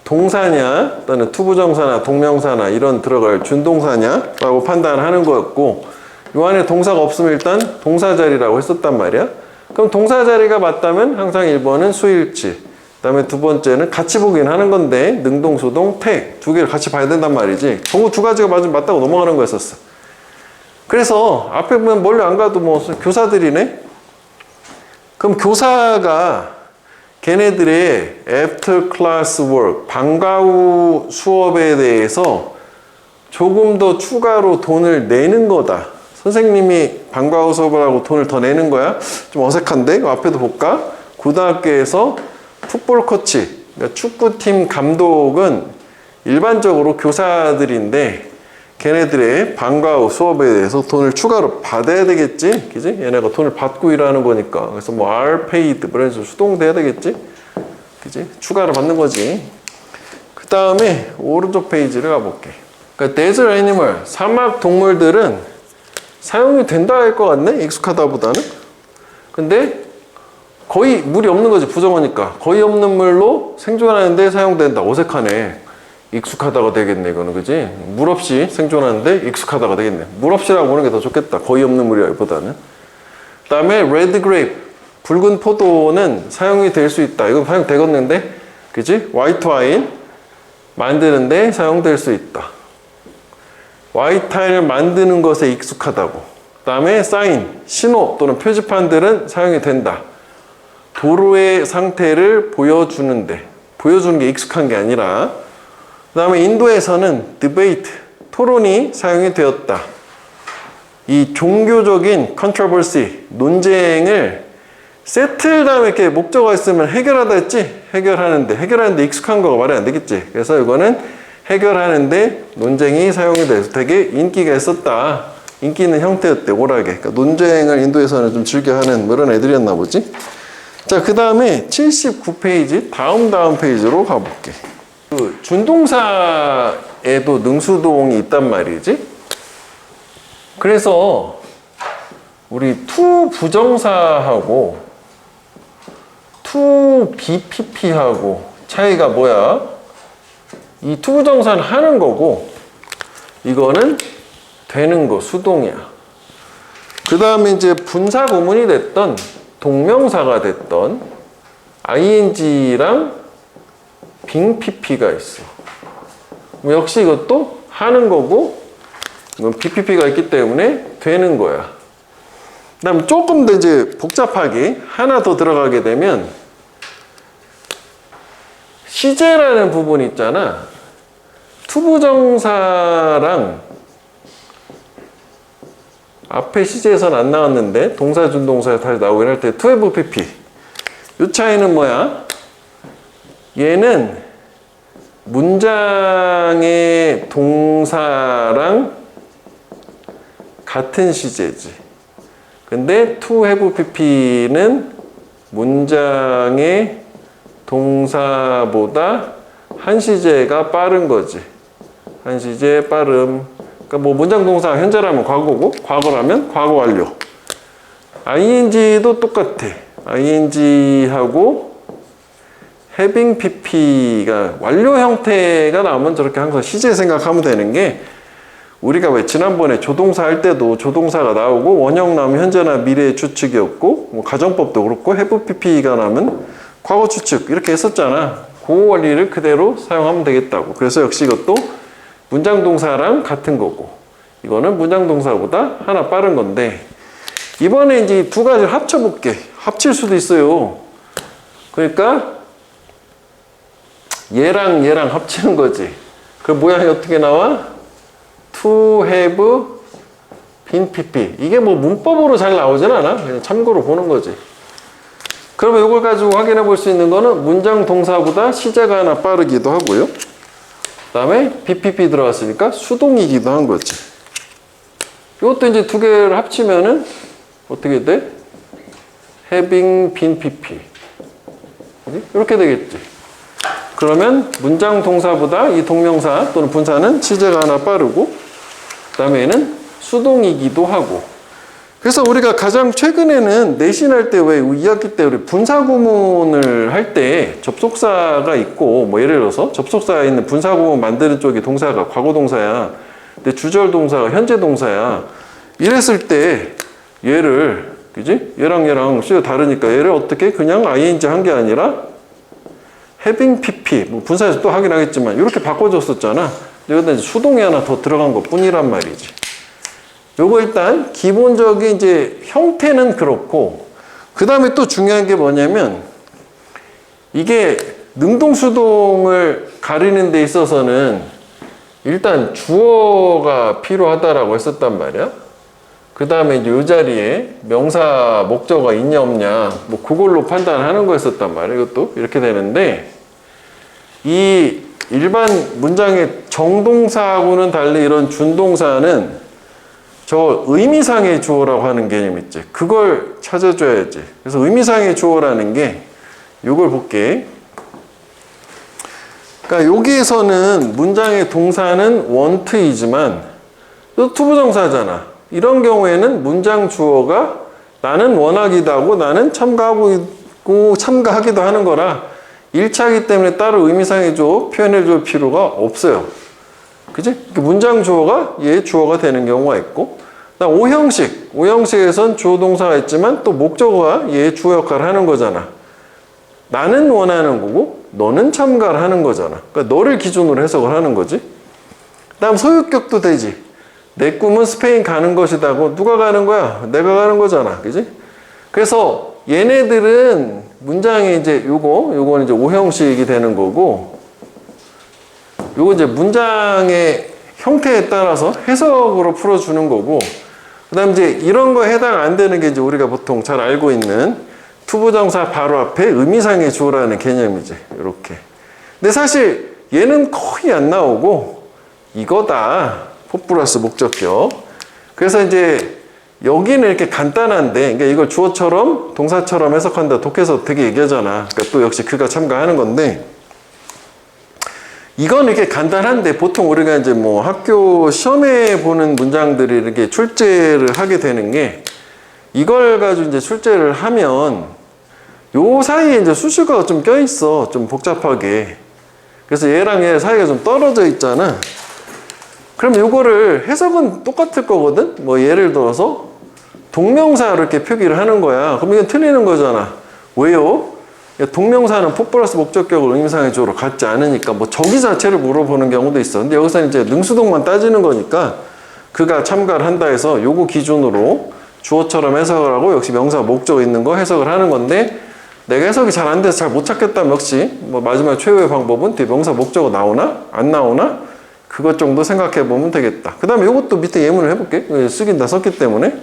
동사냐, 또는 투부정사나 동명사나 이런 들어갈 준동사냐 라고 판단하는 거였고, 요 안에 동사가 없으면 일단 동사 자리라고 했었단 말이야. 그럼 동사 자리가 맞다면 항상 1번은 수일치, 그 다음에 두 번째는 같이 보긴 하는 건데 능동, 수동, 택 두 개를 같이 봐야 된단 말이지. 전부 두 가지가 맞다고 넘어가는 거였었어. 그래서 앞에 보면 멀리 안 가도 뭐 교사들이네. 그럼 교사가 걔네들의 after class work, 방과 후 수업에 대해서 조금 더 추가로 돈을 내는 거다. 선생님이 방과 후 수업을 하고 돈을 더 내는 거야? 좀 어색한데? 앞에도 볼까? 고등학교에서 풋볼 코치, 그러니까 축구팀 감독은 일반적으로 교사들인데 걔네들의 방과 후 수업에 대해서 돈을 추가로 받아야 되겠지? 그지? 얘네가 돈을 받고 일하는 거니까. 그래서 뭐 are paid, 그런 식으로 수동돼야 되겠지? 그지? 추가로 받는 거지. 그 다음에 오른쪽 페이지를 가볼게. 그러니까 desert animal, 사막 동물들은 사용이 된다 할 것 같네? 익숙하다 보다는. 근데 거의 물이 없는 거지, 부정어니까. 거의 없는 물로 생존하는데 사용된다. 어색하네. 익숙하다가 되겠네, 이거는. 그지? 물 없이 생존하는데 익숙하다가 되겠네. 물 없이라고 보는 게 더 좋겠다. 거의 없는 물이라기보다는. 그 다음에 red grape, 붉은 포도는 사용이 될 수 있다. 이건 사용되겠는데, 그지? white wine 만드는데 사용될 수 있다. 화이트 와인을 만드는 것에 익숙하다고. 그 다음에 sign, 신호 또는 표지판들은 사용이 된다. 도로의 상태를 보여주는데, 보여주는 게 익숙한 게 아니라. 그 다음에 인도에서는 debate, 토론이 사용이 되었다. 이 종교적인 controversy, 논쟁을 settle 다음에 이렇게 목적어가 있으면 해결하다 했지? 해결하는데 익숙한 거가 말이 안 되겠지? 그래서 이거는 해결하는데 논쟁이 사용이 돼서 되게 인기가 있었다. 인기 있는 형태였대, 오락에. 그러니까 논쟁을 인도에서는 좀 즐겨하는 그런 애들이었나 보지? 자, 그 다음에 79페이지, 다음 페이지로 가볼게. 그 준동사에도 능수동이 있단 말이지. 그래서 우리 to 부정사하고 to BPP하고 차이가 뭐야? 이 to 부정사는 하는 거고 이거는 되는 거, 수동이야. 그 다음에 이제 분사 구문이 됐던 동명사가 됐던 ing랑 빙 PP가 있어. 역시 이것도 하는 거고, 이건 PPP가 있기 때문에 되는 거야. 그 다음 조금 더 이제 복잡하게 하나 더 들어가게 되면, 시제라는 부분 있잖아. 투부정사랑 앞에 시제에서는 안 나왔는데 동사 준동사에 다시 나오긴 할 때 to have pp. 이 차이는 뭐야? 얘는 문장의 동사랑 같은 시제지. 근데 to have pp는 문장의 동사보다 한 시제가 빠른 거지. 한 시제 빠름. 그러니까 뭐 문장 동사 현재라면 과거고, 과거라면 과거 완료. ing도 똑같아. ing하고 having pp가 완료 형태가 나오면 저렇게 항상 시제 생각하면 되는 게, 우리가 왜 지난번에 조동사 할 때도 조동사가 나오고 원형 나오면 현재나 미래의 추측이었고, 뭐 가정법도 그렇고 have pp가 나오면 과거 추측 이렇게 했었잖아. 그 원리를 그대로 사용하면 되겠다고. 그래서 역시 이것도 문장 동사랑 같은 거고, 이거는 문장 동사보다 하나 빠른 건데, 이번에 이제 두 가지를 합쳐볼게. 합칠 수도 있어요. 그러니까 얘랑 얘랑 합치는 거지. 그 모양이 어떻게 나와? to have been pp. 이게 뭐 문법으로 잘 나오진 않아. 그냥 참고로 보는 거지. 그러면 이걸 가지고 확인해 볼 수 있는 거는 문장 동사보다 시제가 하나 빠르기도 하고요. 그 다음에 BPP 들어갔으니까 수동이기도 한 거지. 이것도 이제 두 개를 합치면은 어떻게 돼? having been PP. 이렇게 되겠지. 그러면 문장 동사보다 이 동명사 또는 분사는 시제가 하나 빠르고, 그 다음에 얘는 수동이기도 하고. 그래서 우리가 가장 최근에는 내신할 때 왜 2학기 때 우리 분사 구문을 할 때 접속사가 있고, 뭐 예를 들어서 접속사에 있는 분사 구문 만드는 쪽이 동사가 과거 동사야. 근데 주절 동사가 현재 동사야. 이랬을 때 얘를, 그지? 얘랑 시가 다르니까 얘를 어떻게 그냥 ing 한 게 아니라 having pp, 뭐 분사에서 또 하긴 하겠지만 이렇게 바꿔줬었잖아. 여기다 이제 수동이 하나 더 들어간 것 뿐이란 말이지. 요거 일단 기본적인 이제 형태는 그렇고, 그 다음에 또 중요한 게 뭐냐면, 이게 능동수동을 가리는 데 있어서는 일단 주어가 필요하다라고 했었단 말이야. 그 다음에 이제 이 자리에 명사 목적어가 있냐 없냐, 뭐 그걸로 판단하는 거였었단 말이야. 이것도 이렇게 되는데, 이 일반 문장의 정동사하고는 달리 이런 준동사는 저 의미상의 주어라고 하는 개념 있지. 그걸 찾아줘야지. 그래서 의미상의 주어라는 게 이걸 볼게. 그러니까 여기에서는 문장의 동사는 want이지만 또 투부정사잖아. 이런 경우에는 문장 주어가 나는 원하기도 하고 나는 참가하기도 하는 거라 1차이기 때문에 따로 의미상의 주어 표현해줄 필요가 없어요. 그지? 문장 주어가 얘 주어가 되는 경우가 있고, 그다음 오형식에선 주어 동사가 있지만 또 목적어가 얘 주어 역할을 하는 거잖아. 나는 원하는 거고 너는 참가를 하는 거잖아. 그러니까 너를 기준으로 해석을 하는 거지. 그다음 소유격도 되지. 내 꿈은 스페인 가는 것이다고. 누가 가는 거야? 내가 가는 거잖아. 그지? 그래서 얘네들은 문장이 이제 요거는 이제 오형식이 되는 거고, 요거 이제 문장의 형태에 따라서 해석으로 풀어주는 거고, 그 다음 이제 이런 거에 해당 안 되는 게 이제 우리가 보통 잘 알고 있는 투부정사 바로 앞에 의미상의 주어라는 개념이지. 이렇게. 근데 사실 얘는 거의 안 나오고 이거다. 포플러스 목적격. 그래서 이제 여기는 이렇게 간단한데, 그러니까 이걸 주어처럼 동사처럼 해석한다. 독해서 되게 얘기하잖아. 그러니까 또 역시 그가 참가하는 건데, 이건 이렇게 간단한데 보통 우리가 이제 뭐 학교 시험에 보는 문장들이 이렇게 출제를 하게 되는 게, 이걸 가지고 이제 출제를 하면 요 사이에 이제 수식어가 좀 껴있어. 좀 복잡하게. 그래서 얘랑 얘 사이가 좀 떨어져 있잖아. 그럼 요거를 해석은 똑같을 거거든? 뭐 예를 들어서 동명사 이렇게 표기를 하는 거야. 그럼 이건 틀리는 거잖아. 왜요? 동명사는 푸 플러스 목적격을 의미상의 주어로 갖지 않으니까 뭐 저기 자체를 물어보는 경우도 있어. 근데 여기서 이제 능수동만 따지는 거니까 그가 참가를 한다 해서 요거 기준으로 주어처럼 해석을 하고 역시 명사 목적 있는 거 해석을 하는 건데 내가 해석이 잘 안 돼서 잘 못 찾겠다면 역시 뭐 마지막 최후의 방법은 뒤에 명사 목적어 나오나? 안 나오나? 그것 정도 생각해 보면 되겠다. 그 다음에 요것도 밑에 예문을 해볼게. 쓰긴 다 썼기 때문에.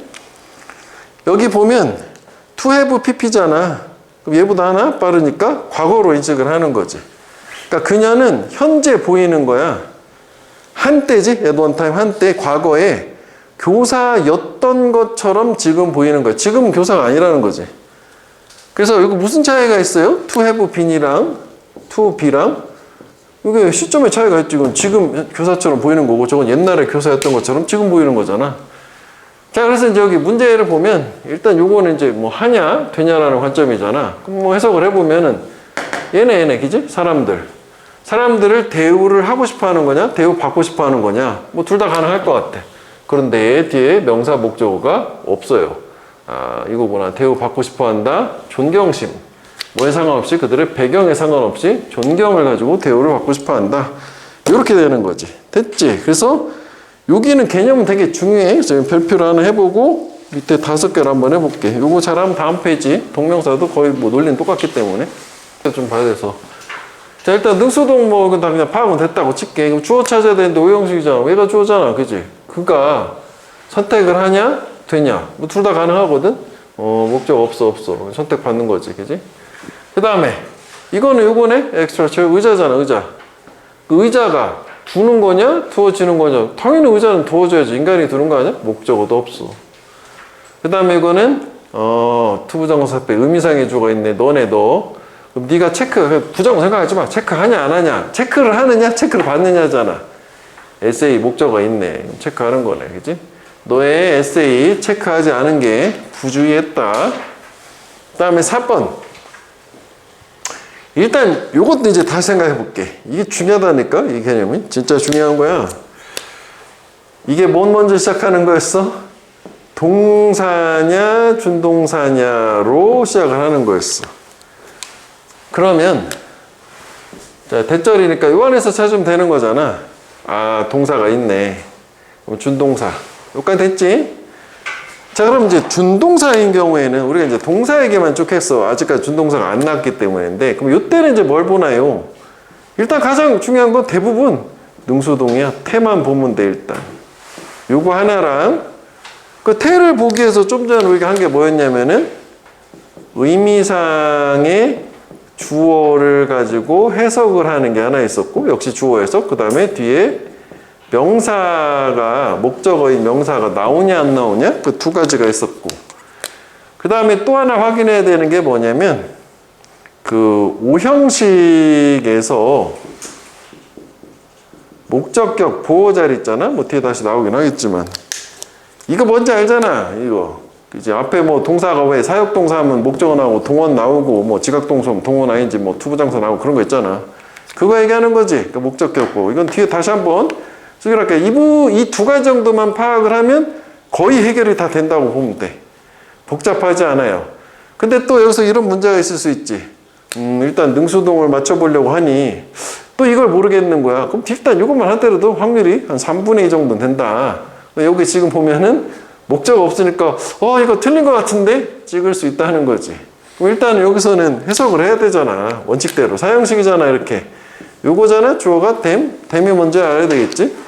여기 보면 to have pp잖아. 그럼 얘보다 하나 빠르니까 과거로 인식을 하는 거지. 그러니까 그녀는 현재 보이는 거야. 한때지, at one time 한때 과거에 교사였던 것처럼 지금 보이는 거야. 지금은 교사가 아니라는 거지. 그래서 이거 무슨 차이가 있어요? to have been이랑 to be랑 이게 시점의 차이가 있지. 지금 교사처럼 보이는 거고 저건 옛날에 교사였던 것처럼 지금 보이는 거잖아. 자, 그래서 이제 여기 문제를 보면 일단 요거는 이제 뭐 하냐 되냐라는 관점이잖아. 그럼 뭐 해석을 해보면은 얘네 그지? 사람들을 대우를 하고 싶어 하는 거냐 대우 받고 싶어 하는 거냐 뭐 둘 다 가능할 것 같아. 그런데 뒤에 명사 목적어가 없어요. 아, 이거구나. 대우 받고 싶어 한다. 존경심. 뭐에 상관없이 그들의 배경에 상관없이 존경을 가지고 대우를 받고 싶어 한다. 이렇게 되는 거지. 됐지? 그래서 여기는 개념은 되게 중요해. 그래서 별표를 하나 해보고 밑에 5개를 한번 해볼게. 요거 잘하면 다음 페이지 동명사도 거의 뭐 논리는 똑같기 때문에 좀 봐야 돼서. 자, 일단 능수동 뭐 그냥 파악은 됐다고 칠게. 그럼 주어 찾아야 되는데 오형식이잖아. 얘가 주어잖아. 그지? 그가 선택을 하냐 되냐 뭐 둘 다 가능하거든. 목적 없어 선택 받는 거지. 그지? 그 다음에 이거는 요거네. 엑스트라 의자잖아. 의자. 그 의자가 두는 거냐 두어지는 거냐. 당연히 의자는 두어져야지. 인간이 두는 거 아니야? 목적어도 없어. 그 다음에 이거는 투부정사 빼 의미상의 주어가 있네. 너네 너. 그럼 네가 부정어 생각하지 마. 체크하냐 안 하냐. 체크를 하느냐 체크를 받느냐잖아. 에세이 목적어가 있네. 체크하는 거네. 그지? 너의 에세이 체크하지 않은 게 부주의했다. 그 다음에 4번. 일단 요것도 이제 다시 생각해 볼게. 이게 중요하다니까. 이 개념이 진짜 중요한 거야. 이게 뭔 먼저 시작하는 거였어? 동사냐 준동사냐로 시작을 하는 거였어. 그러면 자, 대절이니까 요 안에서 찾으면 되는 거잖아. 아, 동사가 있네. 그럼 준동사. 여기까지 됐지? 자, 그럼 이제 준동사인 경우에는 우리가 이제 동사에게만 쭉 했어. 아직까지 준동사가 안 나왔기 때문인데, 그럼 이때는 이제 뭘 보나요? 일단 가장 중요한 건 대부분 능수동이야. 태만 보면 돼, 일단. 요거 하나랑, 그 태를 보기 위해서 좀 전에 우리가 한 게 뭐였냐면은, 의미상의 주어를 가지고 해석을 하는 게 하나 있었고, 역시 주어 해석. 그 다음에 뒤에 명사가 목적어인 명사가 나오냐 안 나오냐 그 두 가지가 있었고 그 다음에 또 하나 확인해야 되는 게 뭐냐면 그 오형식에서 목적격 보호자리 있잖아. 뭐 뒤에 다시 나오긴 하겠지만 이거 뭔지 알잖아. 이거 이제 앞에 뭐 동사가 왜 사역동사 하면 목적어 나오고 동원 나오고 뭐 지각동사 하면 동원 아닌지 뭐 투부정사 나오고 그런 거 있잖아. 그거 얘기하는 거지. 그 목적격 보호. 이건 뒤에 다시 한번 이렇게 이 두 가지 정도만 파악을 하면 거의 해결이 다 된다고 보면 돼. 복잡하지 않아요. 근데 또 여기서 이런 문제가 있을 수 있지. 일단 능수동을 맞춰보려고 하니 또 이걸 모르겠는 거야. 그럼 일단 이것만 하더라도 확률이 한 3분의 2 정도는 된다. 여기 지금 보면은 목적 없으니까 이거 틀린 것 같은데 찍을 수 있다는 거지. 그럼 일단 여기서는 해석을 해야 되잖아. 원칙대로. 사형식이잖아. 이렇게. 요거잖아. 주어가 됨이 뭔지 알아야 되겠지.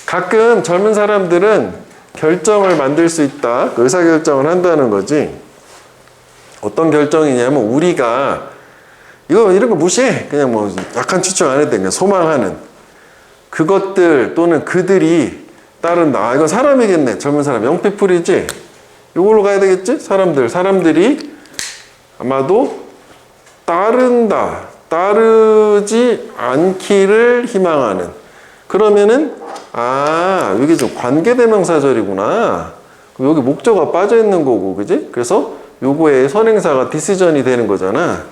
가끔 젊은 사람들은 결정을 만들 수 있다. 의사결정을 한다는 거지. 어떤 결정이냐면 우리가 이런 거 무시해. 그냥 뭐 약한 추측 안 해도 돼. 그냥 소망하는 그것들 또는 그들이 따른다. 이건 사람이겠네. 젊은 사람. 영피풀이지. 이걸로 가야 되겠지. 사람들이 아마도 따른다. 따르지 않기를 희망하는. 그러면은 여기 좀 관계대명사절이구나. 여기 목적어가 빠져 있는 거고, 그지? 그래서 요거의 선행사가 디시전이 되는 거잖아.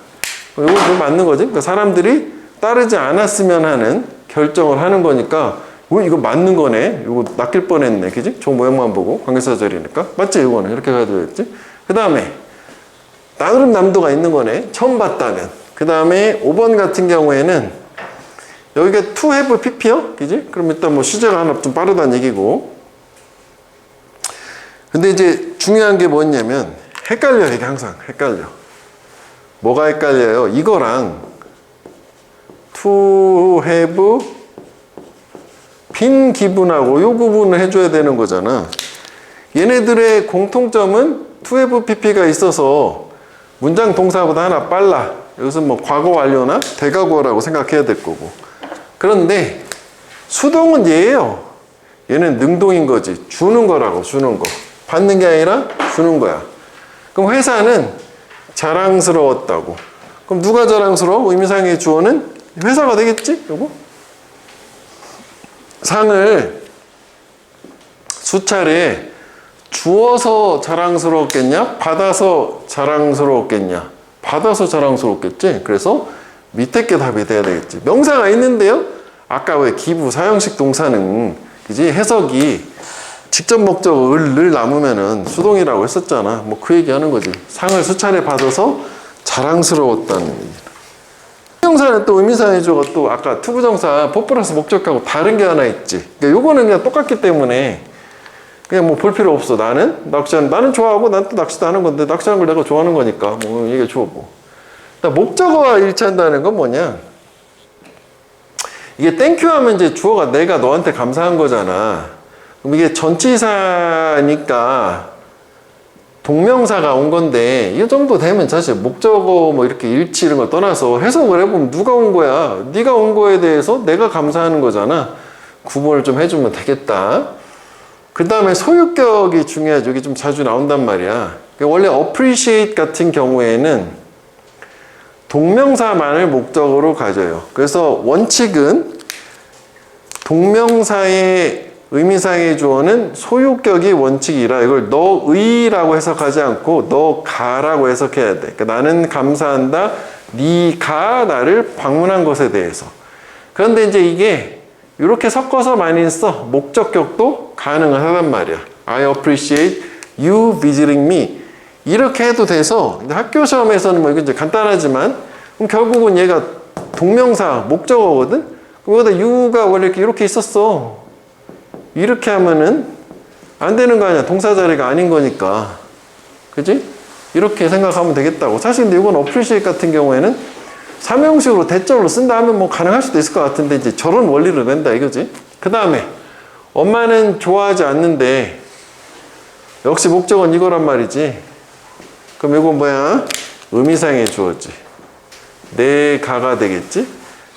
요거 맞는 거지? 그러니까 사람들이 따르지 않았으면 하는 결정을 하는 거니까, 이거 맞는 거네. 이거 낚일 뻔했네, 그지? 저 모양만 보고 관계사절이니까 맞지? 이거는 이렇게 가야 되겠지? 그 다음에 나름 남도가 있는 거네. 처음 봤다면. 그 다음에 5번 같은 경우에는 여기가 to have pp요? 그지? 그럼 일단 뭐 시제가 하나 좀 빠르다는 얘기고. 근데 이제 중요한 게 뭐냐면 헷갈려, 이게 항상. 헷갈려. 뭐가 헷갈려요? 이거랑 to have 빈 기분하고 요 구분을 해줘야 되는 거잖아. 얘네들의 공통점은 to have pp가 있어서 문장 동사보다 하나 빨라. 이것은 뭐 과거 완료나 대과거라고 생각해야 될 거고. 그런데 수동은 얘예요. 얘는 능동인 거지. 주는 거라고, 주는 거. 받는 게 아니라 주는 거야. 그럼 회사는 자랑스러웠다고. 그럼 누가 자랑스러워? 의미상의 주어는 회사가 되겠지? 요거? 상을 수차례 주어서 자랑스러웠겠냐? 받아서 자랑스러웠겠냐? 받아서 자랑스러웠겠지? 그래서 밑에 게 답이 돼야 되겠지. 명사가 있는데요? 아까 왜 기부, 사형식 동사는 그지? 해석이 직접 목적을 남으면은 수동이라고 했었잖아. 뭐 그 얘기 하는 거지. 상을 수차례 받아서 자랑스러웠다는 얘기. 명사는 또 의미상의 주어가 또 아까 투부정사 포플러스 목적하고 다른 게 하나 있지. 그러니까 요거는 그냥 똑같기 때문에 그냥 뭐 볼 필요 없어. 나는 좋아하고 난 또 낚시도 하는 건데 낚시하는 걸 내가 좋아하는 거니까 뭐 이게 주어고. 목적어와 일치한다는 건 뭐냐? 이게 땡큐 하면 이제 주어가 내가 너한테 감사한 거잖아. 그럼 이게 전치사니까 동명사가 온 건데 이 정도 되면 사실 목적어 뭐 이렇게 일치 이런 걸 떠나서 해석을 해보면 누가 온 거야? 네가 온 거에 대해서 내가 감사하는 거잖아. 구분을 좀 해주면 되겠다. 그 다음에 소유격이 중요하죠. 이게 좀 자주 나온단 말이야. 원래 appreciate 같은 경우에는 동명사만을 목적어로 가져요. 그래서 원칙은 동명사의 의미상의 주어는 소유격이 원칙이라 이걸 너의라고 해석하지 않고 너가라고 해석해야 돼. 그러니까 나는 감사한다. 네가 나를 방문한 것에 대해서. 그런데 이제 이게 이렇게 섞어서 많이 써. 목적격도 가능하단 말이야. I appreciate you visiting me. 이렇게 해도 돼서 학교 시험에서는 뭐 이건 이제 간단하지만 그럼 결국은 얘가 동명사 목적어거든. 그럼 여기다 you가 원래 이렇게 있었어. 이렇게 하면은 안 되는 거 아니야. 동사 자리가 아닌 거니까. 그지? 이렇게 생각하면 되겠다고. 사실 근데 이건 appreciate 같은 경우에는 삼형식으로 대절로 쓴다 하면 뭐 가능할 수도 있을 것 같은데 이제 저런 원리를 낸다 이거지. 그 다음에 엄마는 좋아하지 않는데 역시 목적은 이거란 말이지. 그럼 이건 뭐야? 의미상의 주어지. 내가가 되겠지?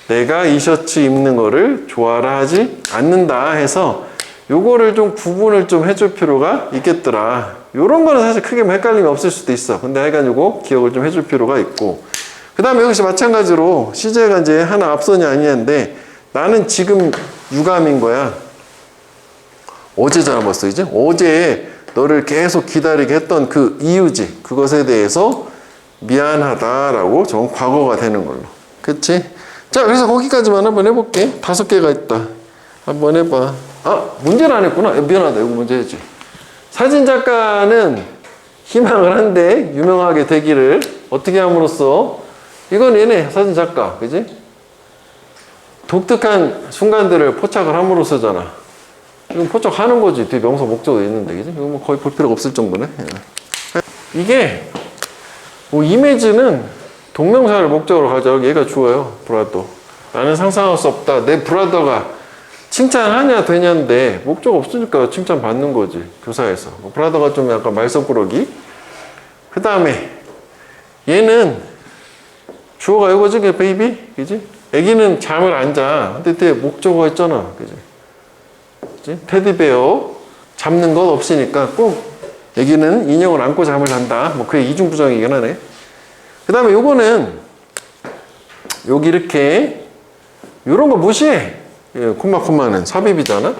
내가 이 셔츠 입는 거를 좋아라 하지 않는다 해서 요거를 좀 구분을 좀 해줄 필요가 있겠더라. 요런 거는 사실 크게 헷갈림이 없을 수도 있어. 근데 하여간 요거 기억을 좀 해줄 필요가 있고. 그 다음에 역시 마찬가지로 시제가 이제 하나 앞선이 아니었는데 나는 지금 유감인 거야. 어제 잡았어, 이제? 어제 너를 계속 기다리게 했던 그 이유지. 그것에 대해서 미안하다라고 좀 과거가 되는 걸로. 그치? 자, 그래서 거기까지만 한번 해볼게. 5개가 있다. 한번 해봐. 아, 문제는 안 했구나. 미안하다. 이거 문제 했지. 사진작가는 희망을 한데 유명하게 되기를 어떻게 함으로써 이건 얘네 사진작가. 그지? 독특한 순간들을 포착을 함으로써잖아. 이건 포착하는 거지. 뒤에 명사 목적어 있는데. 그지? 이거 뭐 거의 볼 필요가 없을 정도네. 이게 뭐 이미지는 동명사를 목적으로 가져. 얘가 주어요. 브라더. 나는 상상할 수 없다. 내 브라더가 칭찬하냐 되냐인데 목적 없으니까 칭찬받는 거지. 교사에서. 브라더가 좀 약간 말썽꾸러기. 그 다음에 얘는 주어가 이거지. 베이비. 그지? 애기는 잠을 안 자. 근데 뒤에 목적어가 있잖아. 그지? 그지? 테디베어 잡는 것 없으니까 꼭 애기는 인형을 안고 잠을 잔다. 뭐 그게 이중부정이긴 하네. 그 다음에 요거는 여기 이렇게 요런 거 무시해. 예, 콤마는 삽입이잖아.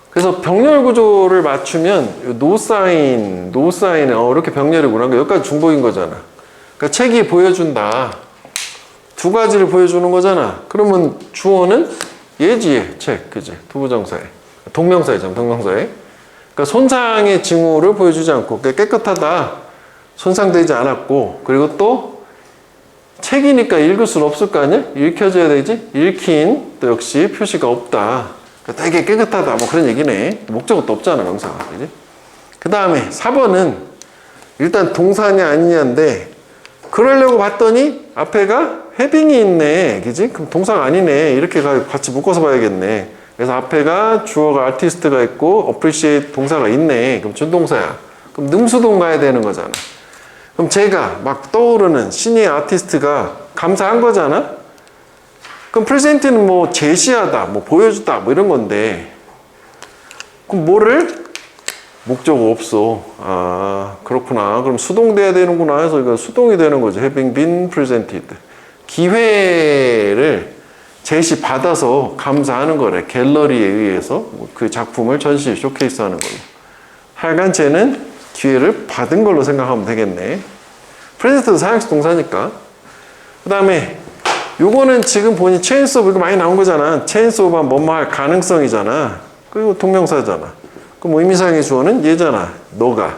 그래서 병렬 구조를 맞추면 노사인 이렇게 병렬이구나. 그러니까 여기까지 중복인 거잖아. 그러니까 책이 보여준다. 두 가지를 보여주는 거잖아. 그러면 주어는 예지에 책, 그지? 투부정사에 동명사이잖아. 동명사에. 그러니까 손상의 징후를 보여주지 않고 깨끗하다. 손상되지 않았고, 그리고 또 책이니까 읽을 수는 없을 거 아니야? 읽혀져야 되지? 읽힌 또 역시 표시가 없다. 그러니까 되게 깨끗하다. 뭐 그런 얘기네. 목적어도 없잖아, 명사가. 그지? 그 다음에 4번은 일단 동사냐 아니냐인데, 그러려고 봤더니 앞에가 having이 있네. 그지? 그럼 동사가 아니네. 이렇게 같이 묶어서 봐야겠네. 그래서 앞에가 주어가 artist가 있고 appreciate 동사가 있네. 그럼 준동사야. 그럼 능수동 가야 되는 거잖아. 그럼 제가 막 떠오르는 신의 아티스트가 감사한 거잖아? 그럼 present는 뭐 제시하다, 뭐 보여주다, 뭐 이런 건데, 그럼 뭐를? 목적어 없어. 아, 그렇구나. 그럼 수동돼야 되는구나 해서 이거 수동이 되는 거죠. having been presented. 기회를 제시받아서 감사하는 거래. 갤러리에 의해서 그 작품을 전시, 쇼케이스 하는 걸로. 하여간 쟤는 기회를 받은 걸로 생각하면 되겠네. 프레젠트도 사용식 동사니까. 그 다음에 요거는 지금 보니 체인스 오브 이거 많이 나온 거잖아. 체인스 오브 하면 뭐뭐 할 가능성이잖아. 그리고 동명사잖아. 그럼 의미상의 주어는 얘잖아. 너가.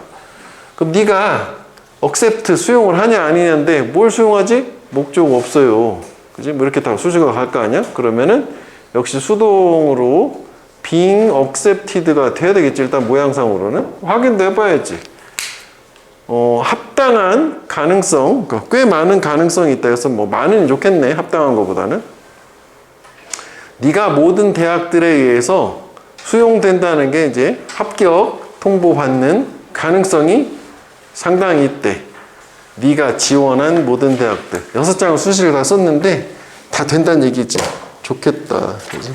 그럼 네가 accept 수용을 하냐 아니냐인데 뭘 수용하지? 목적 없어요. 그지? 뭐 이렇게 다 수식어가 갈 거 아니야? 그러면은 역시 수동으로 being accepted가 돼야 되겠지. 일단 모양상으로는 확인도 해봐야지. 합당한 가능성, 그러니까 꽤 많은 가능성이 있다 해서 뭐 많으면 좋겠네. 합당한 것보다는. 네가 모든 대학들에 의해서 수용된다는 게 이제 합격 통보받는 가능성이 상당히 있대. 네가 지원한 모든 대학들. 6장을 수식을 다 썼는데 다 된다는 얘기지. 좋겠다. 그지?